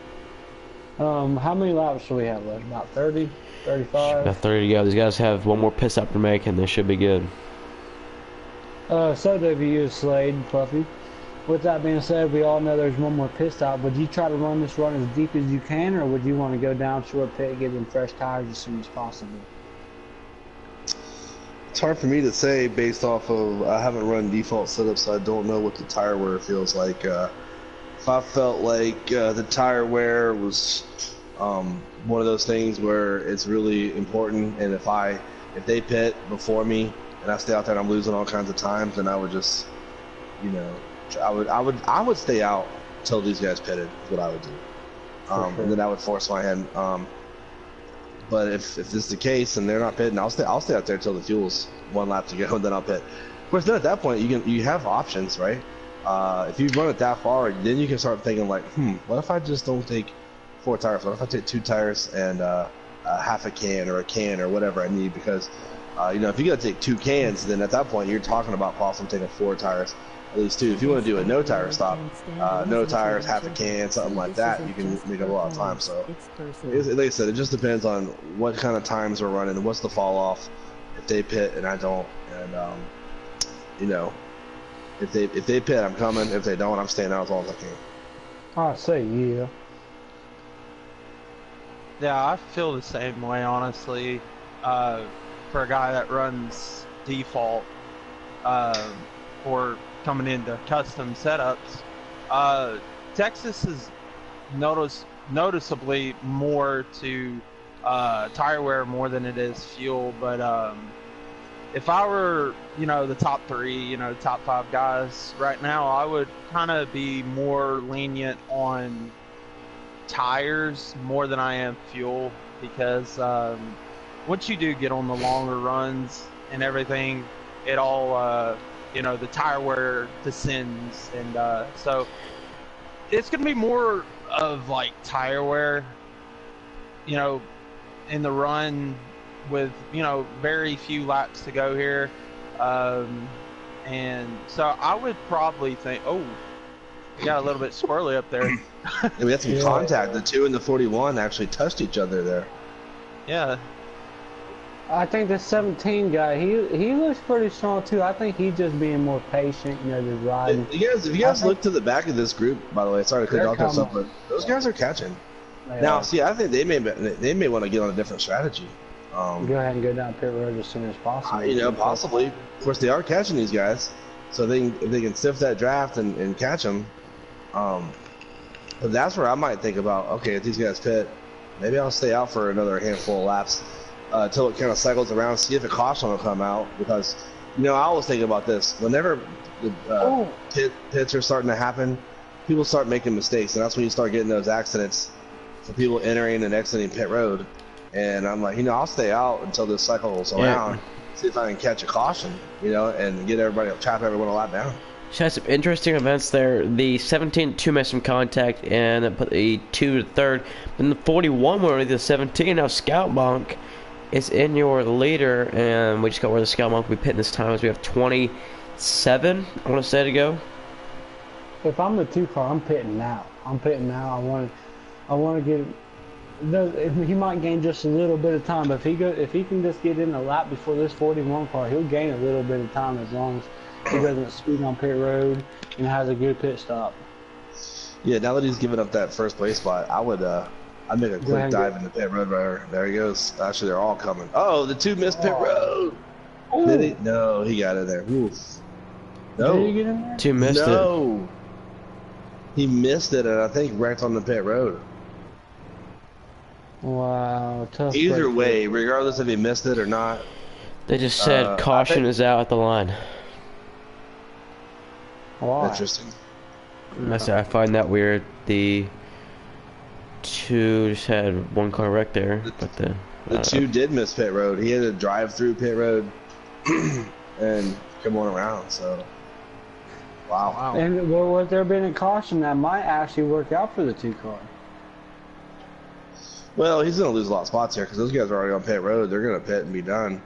How many laps do we have left? About 30? 35? About 30 to go. These guys have one more pit stop to make, and they should be good. So W is Slade, Fluffy. With that being said, we all know there's one more pit stop. Would you try to run this run as deep as you can, or would you want to go down short pit, give them fresh tires as soon as possible? It's hard for me to say based off of I haven't run default setup, so I don't know what the tire wear feels like. If I felt like the tire wear was one of those things where it's really important, and if they pit before me and I stay out there and I'm losing all kinds of times, then I would just, you know, I would stay out until these guys pitted. Is what I would do, Sure. and then I would force my hand. But if this is the case and they're not pitting, I'll stay out there until the fuel's one lap to go, and then I'll pit. Of course, then at that point you have options, right? If you run it that far, then you can start thinking like, what if I just don't take 4 tires? What if I take 2 tires and half a can or a can or whatever I need? Because you know, if you got to take 2 cans, then at that point you're talking about possibly taking 4 tires, at least 2. If you want to do a no tire stop, no tires, half a can, something like that, you can make up a lot of time. So, like I said, it just depends on what kind of times we're running and what's the fall off. If they pit and I don't, and you know, if they pit, I'm coming. If they don't, I'm staying out as long as I can. I say yeah. Yeah, I feel the same way, honestly. For a guy that runs default, or coming into custom setups, Texas is noticeably more to tire wear more than it is fuel. But if I were, you know, the top 3, you know, top 5 guys right now, I would kind of be more lenient on tires more than I am fuel, because once you do get on the longer runs and everything, it all you know, the tire wear descends, and so it's gonna be more of like tire wear, you know, in the run with, you know, very few laps to go here, and so I would probably think, oh, we got a little bit squirrely up there. And we had some contact. The 2 and the 41 actually touched each other there. Yeah. I think the 17 guy, he looks pretty strong too. I think he's just being more patient, you know, just riding. If you guys look to the back of this group, by the way, sorry to cut off yourself, but those guys are catching. Yeah. Now, see, I think they may want to get on a different strategy. Go ahead and go down pit road as soon as possible. You know, possibly. Of course, they are catching these guys, so if they can sift that draft and catch them. But that's where I might think about, okay, if these guys pit, maybe I'll stay out for another handful of laps until it kind of cycles around, see if a caution will come out. Because, you know, I always think about this. Whenever the pits are starting to happen, people start making mistakes, and that's when you start getting those accidents for people entering and exiting pit road. And I'm like, you know, I'll stay out until this cycle rolls around, see if I can catch a caution, you know, and get trap everyone a lap down. She had some interesting events there. The 17-2 made some contact and then put the 2 to third. Then the 41 went with the 17. Now Scout Monk is in your leader, and we just got where the Scout Monk will be pitting this time as we have 27, I want to say, to go. If I'm the 2 car, I'm pitting now. I want to get. He might gain just a little bit of time, but if he can just get in a lap before this 41 car, he'll gain a little bit of time as long as he doesn't speed on pit road and has a good pit stop. Yeah, now that he's given up that first place spot, I'd make a quick dive into pit road right there. There he goes. Actually, they're all coming. Oh, the 2 missed pit road. Ooh. Did he? No, he got in there. Oof. No. Did he get in there? 2 missed it. No. He missed it, and I think wrecked on the pit road. Wow, tough. Either way, regardless if he missed it or not. They just said caution is out at the line. Why? Interesting. I find that weird. The 2 just had 1 car wreck there, but The 2 did miss pit road. He had to drive through pit road and come on around. So, wow. And was there been a caution that might actually work out for the 2 car? Well, he's going to lose a lot of spots here because those guys are already on pit road. They're going to pit and be done.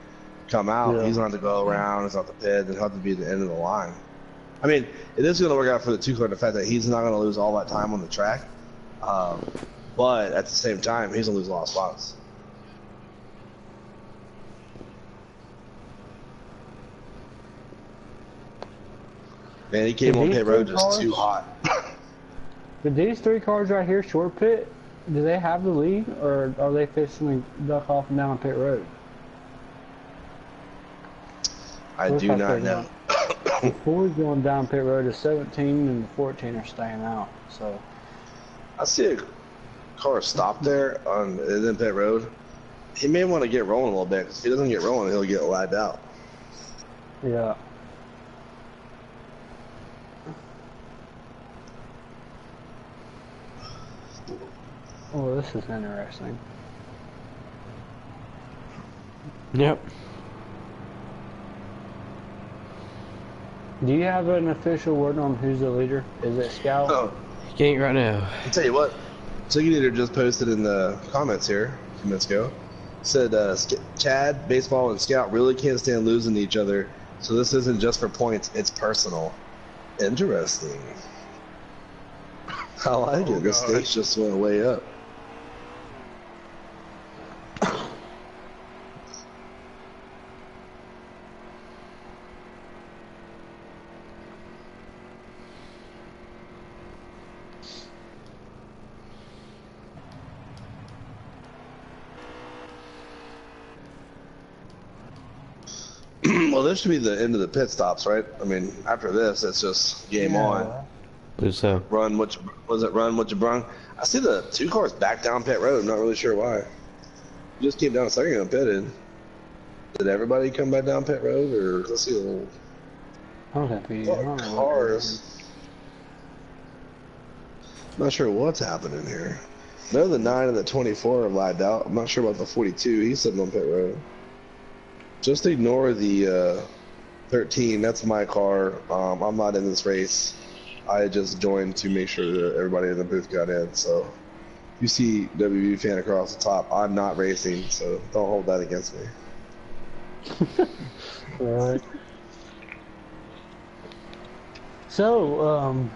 Come out. Yeah. He's going to have to go around. He's going to have to pit. He'll have to be at the end of the line. I mean, it is going to work out for the 2 car, the fact that he's not going to lose all that time on the track. But at the same time, he's going to lose a lot of spots. Man, he came on pit road just too hot. Did these 3 cars right here short pit? Do they have the lead, or are they fishing duck off and down pit road? I Looks do like not they're know. The 4's going down pit road, the 17 and the 14 are staying out. So I see a car stop there on in pit road. He may want to get rolling a little bit, because if he doesn't get rolling, he'll get lagged out. yeah. Oh, this is interesting. Yep. Do you have an official word on who's the leader? Is it Scout? Oh, Getting right now. I'll tell you what. Ticket Eater just posted in the comments here a few minutes ago. Said Chad, Baseball, and Scout really can't stand losing to each other, so this isn't just for points, it's personal. Interesting. I like it. The stakes just went way up. Well, this should be the end of the pit stops, right? I mean, after this, it's just game on. So. Run what you, was it run what you brung? I see the 2 cars back down pit road. I'm not really sure why. You just came down a second ago and pitted. Did everybody come back down pit road, or let's see a little I don't think we. I don't know what cars? Not sure what's happening here. No, the 9 and the 24 are lagged out. I'm not sure about the 42. He's sitting on pit road. Just ignore the 13. That's my car. I'm not in this race. I just joined to make sure that everybody in the booth got in. So if you see WB fan across the top, I'm not racing, so don't hold that against me. Right. So,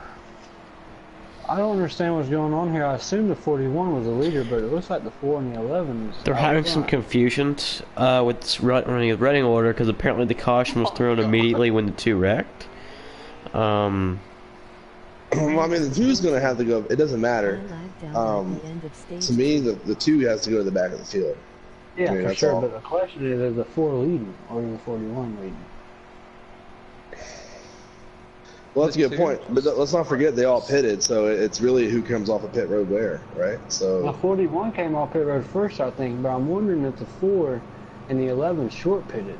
I don't understand what's going on here. I assume the 41 was the leader, but it looks like the 4 and the 11 is They're having some confusions with running the running order because apparently the caution was thrown immediately when the 2 wrecked. Well, I mean, the 2's going to have to go. It doesn't matter. To me, the 2 has to go to the back of the field. Yeah, I mean, for that's sure. all. But the question is the 4 leading or is the 41 leading? Well, that's a good point. But let's not forget they all pitted, so it's really who comes off a pit road where, right? The So 41 came off pit road first, I think, but I'm wondering if the 4 and the 11 short pitted.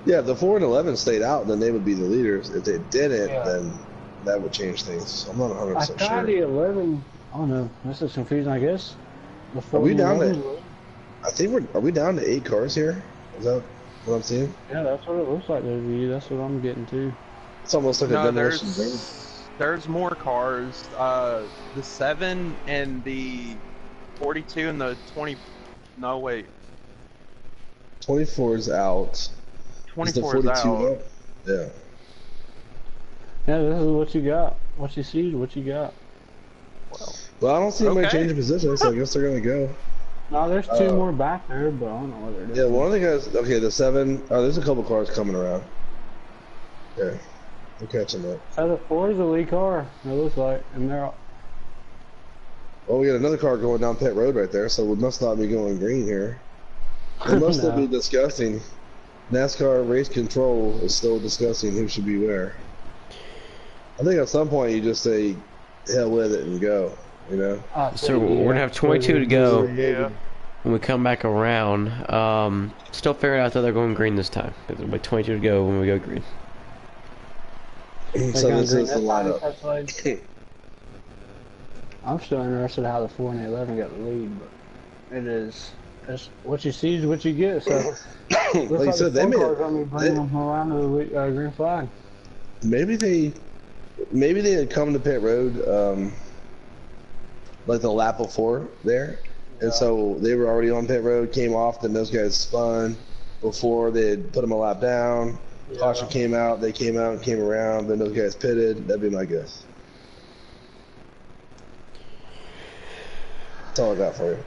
yeah, if the 4 and 11 stayed out, then they would be the leaders. If they didn't, Yeah. then that would change things. I'm not 100% I sure. thought the 11. Oh no, this is confusing. I guess the 4 Are we and the down 11 to? I think are we down to 8 cars here? Is that what I'm seeing? Yeah, that's what it looks like to you. That's what I'm getting to. It's almost like a No, demolition derby. there's more cars. The 7 and the 42 and the 20. No, wait. 24 is out. Is the 24 is 42 out. out? Yeah. Yeah, this is what you got. What you see is what you got. Well, I don't see anybody Okay. changing positions, so I guess they're gonna go. No, there's 2 more back there, but I don't know what they're doing. Yeah, one of the guys. Okay, the 7. Oh, there's a couple cars coming around. Okay, we'll catch them up. So the 4 is the lead car. It looks like, and they're all, Well, we got another car going down pit road right there, so we must not be going green here. It must still No. be discussing. NASCAR race control is still discussing who should be where. I think at some point you just say, hell with it and go, you know? So we're gonna have 22 to go Yeah. when we come back around. Still figuring out that they're going green this time because there'll be 22 to go when we go green. So this is the lineup. I'm still interested in how the 4 and the 11 got the lead, but it is. It's what you see is what you get. So, Like you said, they made cars gonna be bringing them around to the green flag. maybe they had come to pit road like the lap before there, and so they were already on pit road, came off, then those guys spun before they had put them a lap down. Caution came out, they came out and came around, then those guys pitted. That'd be my guess. That's all I got for you.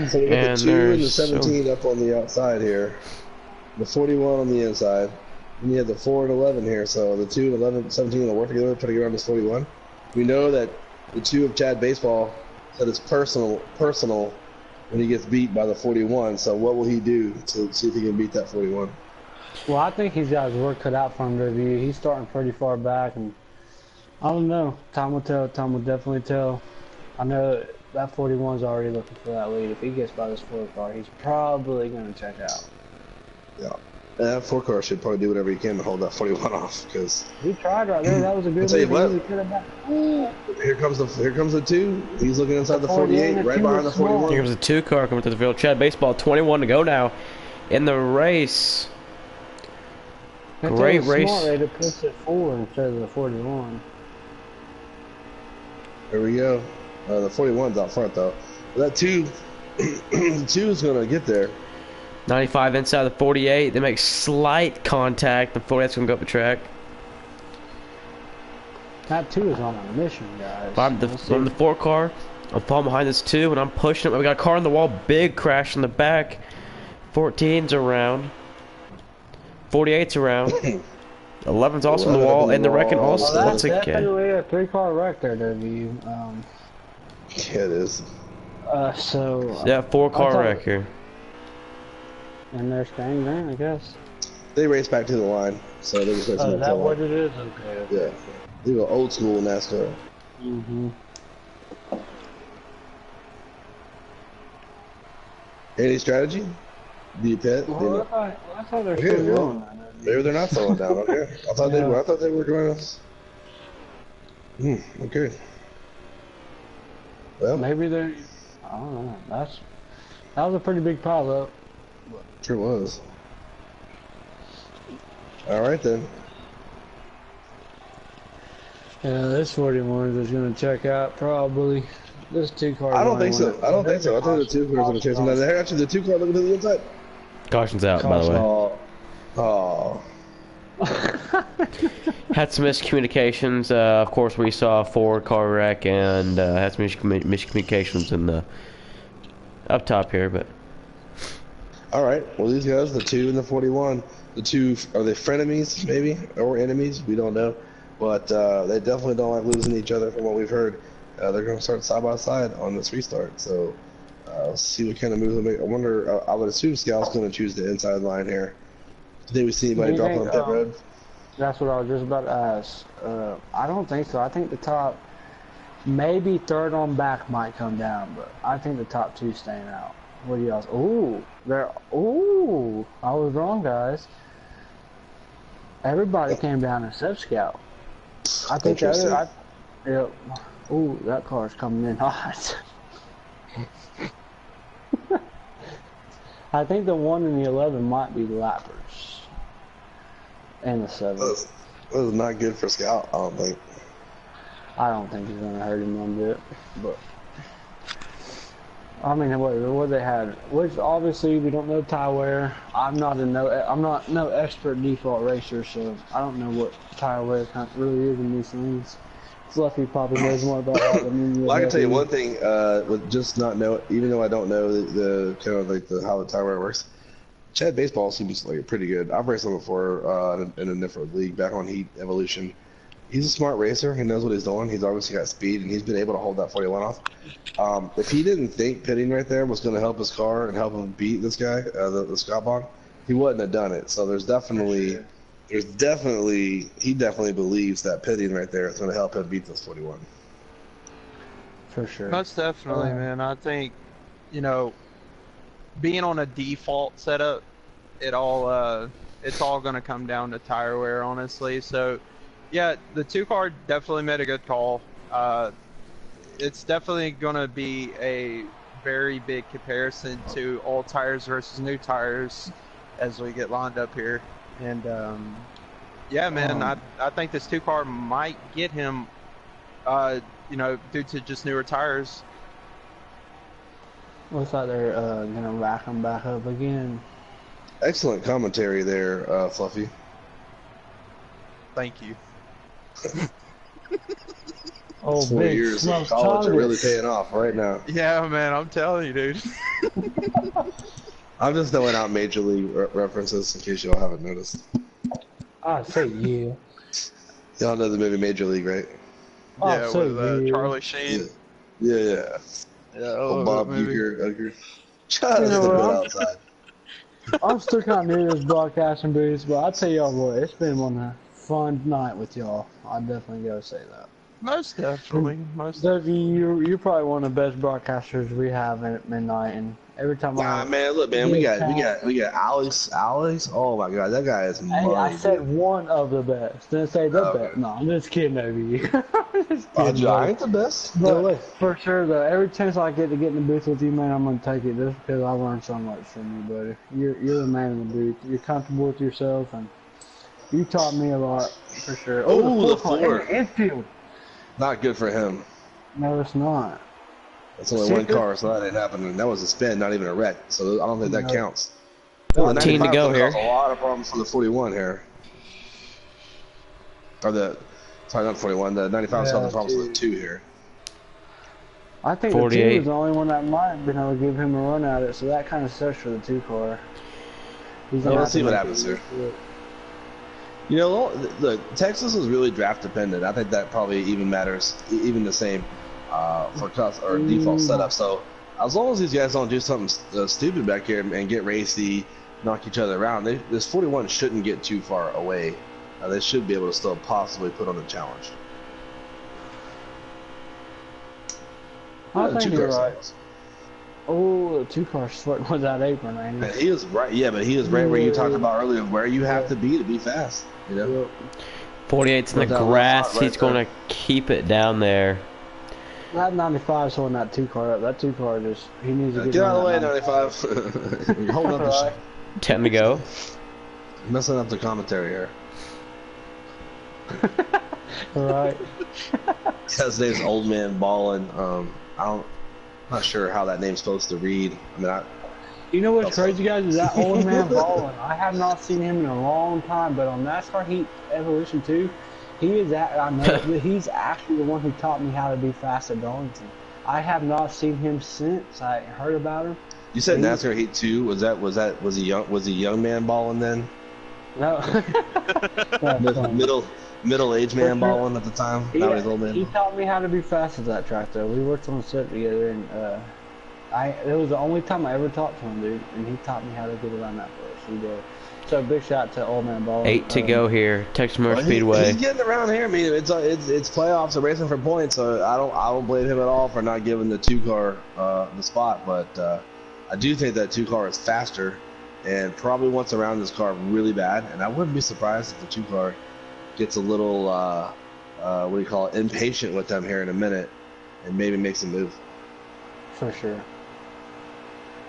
So we got And the 2 and the there's 17 up on the outside here, the 41 on the inside, and you have the 4 and 11 here. So the 2 and 11, 17 will work together, putting around this 41. We know that the 2 of Chad Baseball said it's personal when he gets beat by the 41. So what will he do to see if he can beat that 41? Well, I think he's got his work cut out for him, W. He's starting pretty far back, and I don't know. Time will tell. Time will definitely tell. I know that 41's already looking for that lead. If he gets by this 4 car, he's probably going to check out. Yeah. That 4 car should probably do whatever he can to hold that 41 off, because He tried right there. That was a good I'll tell you move. what. Here comes the 2. He's looking inside the 48, right behind the 41. Here comes the 2 car coming to the field. Chad Baseball, 21 to go now in the race. Great race. Smart, they pushed it 4 instead of the 41. There we go. The 41's out front though. That 2, the 2 is gonna get there. 95 inside the 48. They make slight contact. The 48's going to go up the track. That 2 is on a mission, guys. I'm the 4 car. I'm falling behind this 2, and I'm pushing it. We got a car on the wall. Big crash in the back. 14's around. 48's around. 11's also on the wall, and the wrecking also once That's again. definitely a 3-car wreck there, W. Yeah, it is. So. Yeah, 4-car wreck here. And they're staying there, I guess. They race back to the line, so they just Is that what it is? Okay. Yeah. They go old school NASCAR. Mm-hmm. Any strategy? Do you pit? Well, I thought they're Okay, still well, doing that. maybe they're not slowing down. Okay, I thought they were. I thought they were going us. Okay. Well, Maybe they're. I don't know. That was a pretty big pile up. sure was. All right then. Yeah, this 41 is going to check out probably. This 2-car. I don't think so. I don't think so. I think the 2 cars are going to chase them down. Actually, the 2 car looking to the inside. Caution's out, by the way. Oh. Had some miscommunications. Of course, we saw a 4-car wreck and had some miscommunications in the up top here, but. All right. Well, these guys, the 2 and the 41, the 2 are they frenemies maybe or enemies? We don't know, but they definitely don't like losing each other. From what we've heard, they're going to start side by side on this restart. So let's see what kind of moves they make. I wonder. I would assume Scal's going to choose the inside line here. Did we see anybody drop on pit road? That's what I was just about to ask. I don't think so. I think the top, maybe 3rd on back might come down, but I think the top 2 staying out. What do y'all? Ooh, I was wrong, guys. Everybody came down except Scout. I think the other. Yeah. Ooh, that car's coming in hot. I think the 1 and the 11 might be lappers. And the 7. That was not good for Scout, I don't think. I don't think he's gonna hurt him one bit, but I mean, what they had, which obviously we don't know tire wear. I'm not no expert default racer, so I don't know what tire wear really is in these things. Fluffy probably knows more about that than me. Well, I can tell you one thing, with just not know, even though I don't know the kind of like how the tire wear works. Chad Baseball seems like pretty good. I've raced him before in a different league back on Heat Evolution. He's a smart racer. He knows what he's doing. He's obviously got speed, and he's been able to hold that 41 off. If he didn't think pitting right there was going to help his car and help him beat this guy, the Scott Bond, he wouldn't have done it. So he definitely believes that pitting right there is going to help him beat this 41. For sure. Most definitely, man. I think, being on a default setup, it's all going to come down to tire wear, honestly. So, yeah, the 2-car definitely made a good call. It's definitely going to be a very big comparison to old tires versus new tires as we get lined up here. And, yeah, man, I think this 2-car might get him, due to just newer tires. Looks like they're gonna rack them back up again. Excellent commentary there, Fluffy. Thank you. 4 years of college are really paying off right now. Yeah, man, I'm telling you, dude. I'm just throwing out Major League references in case y'all haven't noticed. I say yeah. Y'all know the movie Major League, right? Yeah, with Charlie Sheen. Yeah. Yeah, Bob Uecker. Shut up, outside. I'm still kind of new to this broadcasting booth, but I tell y'all what, it's been one fun night with y'all. I definitely gotta say that. Most definitely. Most Dovey, you're probably one of the best broadcasters we have at midnight, and every time Nah, man, look, man, we got Alex. Oh my God, that guy is Hey, I money. said one of the best. Didn't say the best. No, I'm just kidding, Dovey. I'm just kidding. I ain't the best. But No way. for sure, though, every chance I get to get in the booth with you, man, I'm gonna take it just because I learned so much from you, buddy. You're the man in the booth. You're comfortable with yourself, and you taught me a lot for sure. Ooh, the floor floor. infield. Not good for him. No, it's not. That's only one car, so that ain't happening. That was a spin, not even a wreck. So I don't think that No. counts. 14 to go here. A lot of problems for the 41 here. Or sorry, not 41. The 95 is causing problems for the 2 here. I think 48. the 2 is the only one that might have been able to give him a run at it, so that kind of sucks for the 2 car. Let's see what happens here. You know, look, Texas is really draft dependent. I think that probably even matters, even the same for default setup. So as long as these guys don't do something stupid back here and get racy, knock each other around, this 41 shouldn't get too far away. They should be able to still possibly put on a challenge. I think you're right. Oh, the 2 car's flirting with that apron, ain't And he was right, yeah, but he was right where you talked about earlier, where you have to be fast. You know. 48's in the grass. He's going to keep it down there. That 95's holding that 2 car up. That 2 car just, he needs to Get out of the way, 95. 95. You're holding up the shit. 10 to go. Messing up the commentary here. Right. His name's Old Man Ballin. I'm not sure how that name's supposed to read. I mean, You know what's crazy, guys, is that old man Ballin. I have not seen him in a long time, but on NASCAR Heat Evolution 2, he's actually the one who taught me how to be fast at Darlington. I have not seen him since I heard about him. You said NASCAR Heat 2. Was he young man Ballin then? No. Middle-aged man Ballin at the time. Now he's old man. He taught me how to be fast at that track, though. We worked on the set together, and it was the only time I ever talked to him, dude, and he taught me how to get around that place. He did. So big shout to old man Ballin. 8 to go here. Texas Motor Speedway. He's getting around here. I mean, it's playoffs and racing for points. So I don't blame him at all for not giving the 2 car the spot. But I do think that 2 car is faster and probably wants around this car really bad. And I wouldn't be surprised if the 2 car gets a little what do you call it, impatient with them here in a minute, and maybe makes a move. For sure.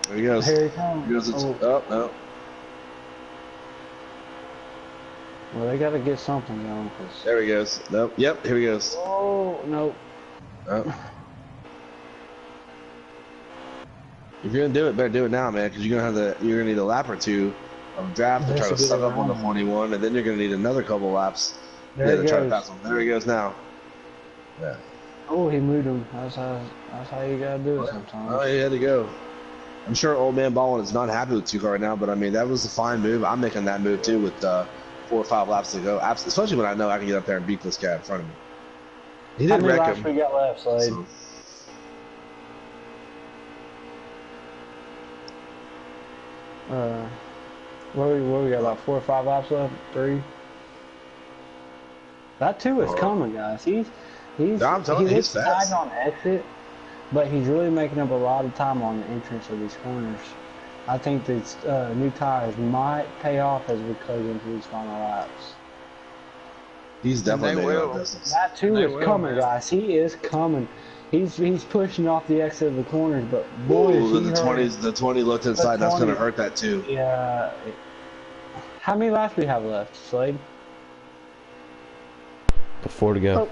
There he goes. Here he comes. Oh no. Well, they got to get something going. There he goes. Nope. Yep. Here he goes. Oh no. Oh. If you're gonna do it, better do it now, man, because you're gonna need a lap or 2 of draft to try to suck up on the 41, and then you're gonna need another couple laps to try to pass him. There he goes now. Yeah. Oh, he moved him. That's how you gotta do it sometimes. Oh, he had to go. I'm sure old man Ballin is not happy with 2 car right now, but I mean that was a fine move. I'm making that move too with 4 or 5 laps to go. Especially when I know I can get up there and beat this guy in front of me. He didn't wreck him. How many laps we got left, Slade? So. What we got, about 4 or 5 laps left? 3? That 2 is coming, guys. He's I'm telling you, he's fast. on exit, but he's really making up a lot of time on the entrance of these corners. I think these new tires might pay off as we close into these final laps. He's definitely making up business. That 2 is coming, guys. He is coming. He's pushing off the exit of the corners, but boy, the 20 looked inside. That's going to hurt that too. Yeah. How many laps do we have left, Slade? 4 to go.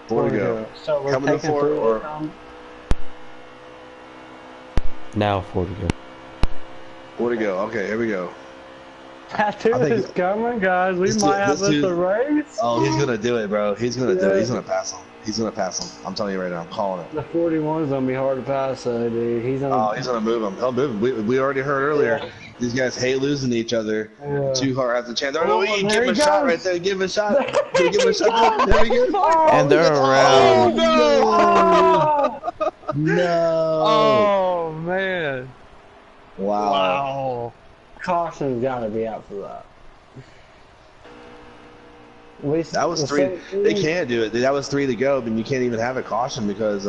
4 to go. So we're coming to 4 or now 4 to go. 4 to go. Okay, here we go. That 2 is coming, guys. We might have us a race. Oh, he's gonna do it, bro. He's gonna do it. He's gonna pass him. He's gonna pass him. I'm telling you right now. I'm calling it. The 41 is gonna be hard to pass, though, dude. He's gonna move him. He'll move him. We already heard earlier. Yeah. These guys hate losing to each other. Yeah. 2 car has a chance. Oh, give him a shot right there. Give him a shot. Give him a shot. There we go. And they're around. Oh, no. Oh man. Wow. Caution's got to be out for that. That was 3. They can't do it. That was 3 to go, but you can't even have a caution because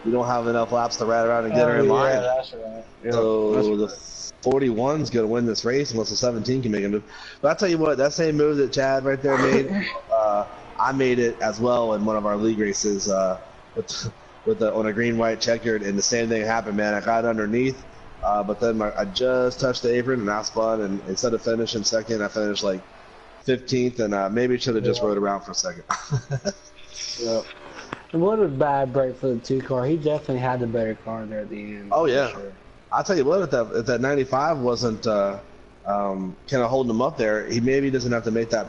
you don't have enough laps to ride around and get her in line. Yeah, that's right. Yep, So the 41's going to win this race unless the 17 can make a move. But I'll tell you what, that same move that Chad right there made, I made it as well in one of our league races on a green-white checkered, and the same thing happened, man. I got underneath, but then I just touched the apron and I spun, and instead of finishing second, I finished like 15th, and maybe should have just rode around for a second. Yep. And what a bad break for the 2 car. He definitely had the better car there at the end. Oh yeah. Sure. I'll tell you what, if that 95 wasn't kind of holding him up there, he maybe doesn't have to make that.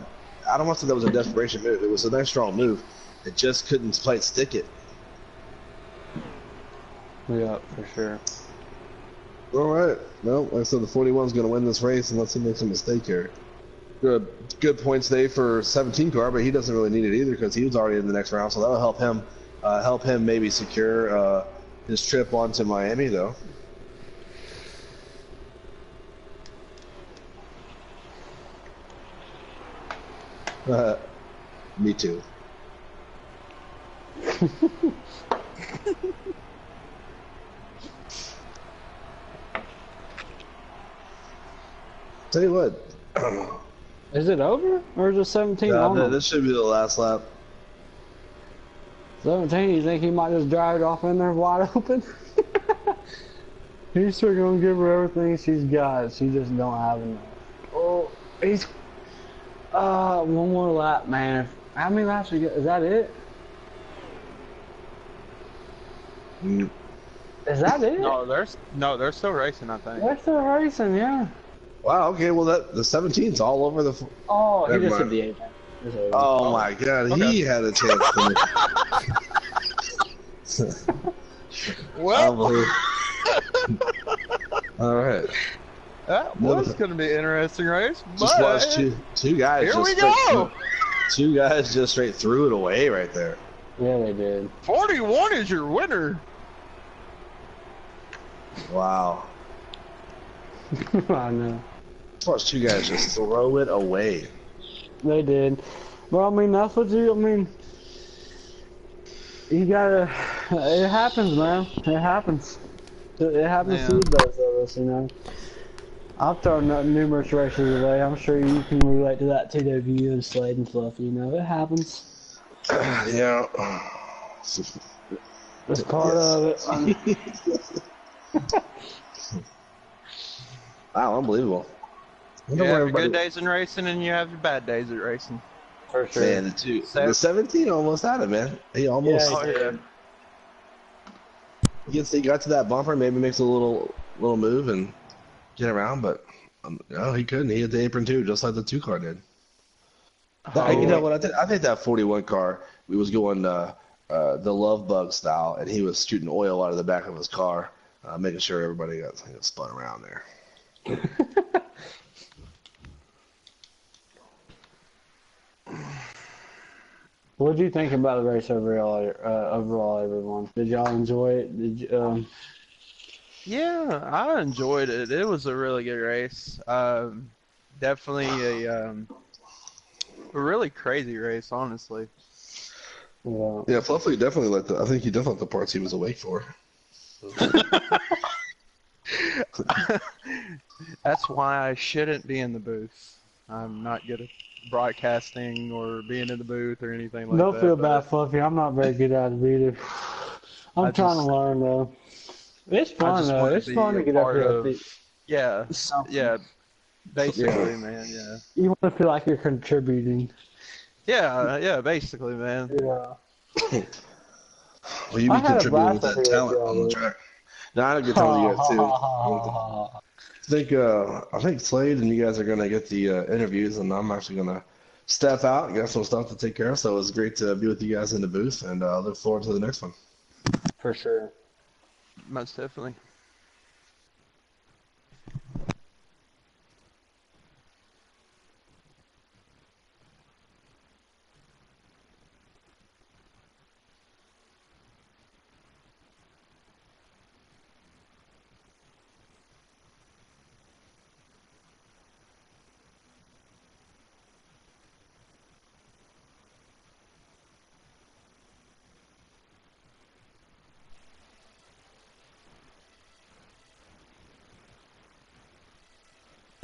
I don't want to say that was a desperation move. It was a nice strong move. It just couldn't quite stick it. Yeah, for sure. All right. Well, like I said, the 41's going to win this race unless he makes a mistake here. Good points day for 17 car, but he doesn't really need it either because he was already in the next round, so that'll help him maybe secure his trip onto Miami, though. Me too. Tell you what. Is it over? Or is it 17 Yeah, on him? this should be the last lap. 17, you think he might just drive it off in there wide open? He's still gonna give her everything she's got. She just don't have enough. Oh, he's one more lap, man. How many laps we get? Is that it? Mm. Is that it? They're still racing, I think. They're still racing, yeah. Wow. Okay. Well, the 17's all over the. Oh, he Never just hit mind. the 8. Oh my God, Okay. he had a chance to Well, All right. that was going to be an interesting race. Just but watch two guys. Here just we straight go. Two guys just straight threw it away right there. Yeah, they did. 41 is your winner. Wow. I know. Just watch two guys just throw it away. They did. Well, I mean, that's what you gotta, it happens, man. It happens. It happens to those of us, you know. I've thrown numerous races away. I'm sure you can relate to that TW and Slade and Fluffy, you know. It happens. Yeah. It's part of it. Wow, unbelievable. You have your good days in racing and you have your bad days at racing. For sure. Man, the 17 almost had it, man. He almost. Yeah, He got to that bumper, maybe makes a little move and get around, but no, he couldn't. He hit the apron too, just like the 2 car did. You know what? I think that 41 car, we was going the love bug style, and he was shooting oil out of the back of his car, making sure everybody got spun around there. What did you think about the race overall, everyone? Did y'all enjoy it? Did you, Yeah, I enjoyed it. It was a really good race. Definitely a really crazy race, honestly. Yeah, Fluffy definitely I think he definitely liked the parts he was awake for. That's why I shouldn't be in the booth. I'm not good at broadcasting or being in the booth or anything like that. Don't feel bad, Fluffy. I'm not very good at it either. I'm trying to learn, though. It's fun, though. It's fun to get up here. Yeah, yeah. Basically, man, yeah. You want to feel like you're contributing. Yeah, basically, man. Yeah. Well, you be contributing with that talent on the track. No, I had a good time with you guys too. I think Slade and you guys are gonna get the interviews, and I'm actually gonna step out and got some stuff to take care of. So it was great to be with you guys in the booth, and look forward to the next one. For sure. Most definitely.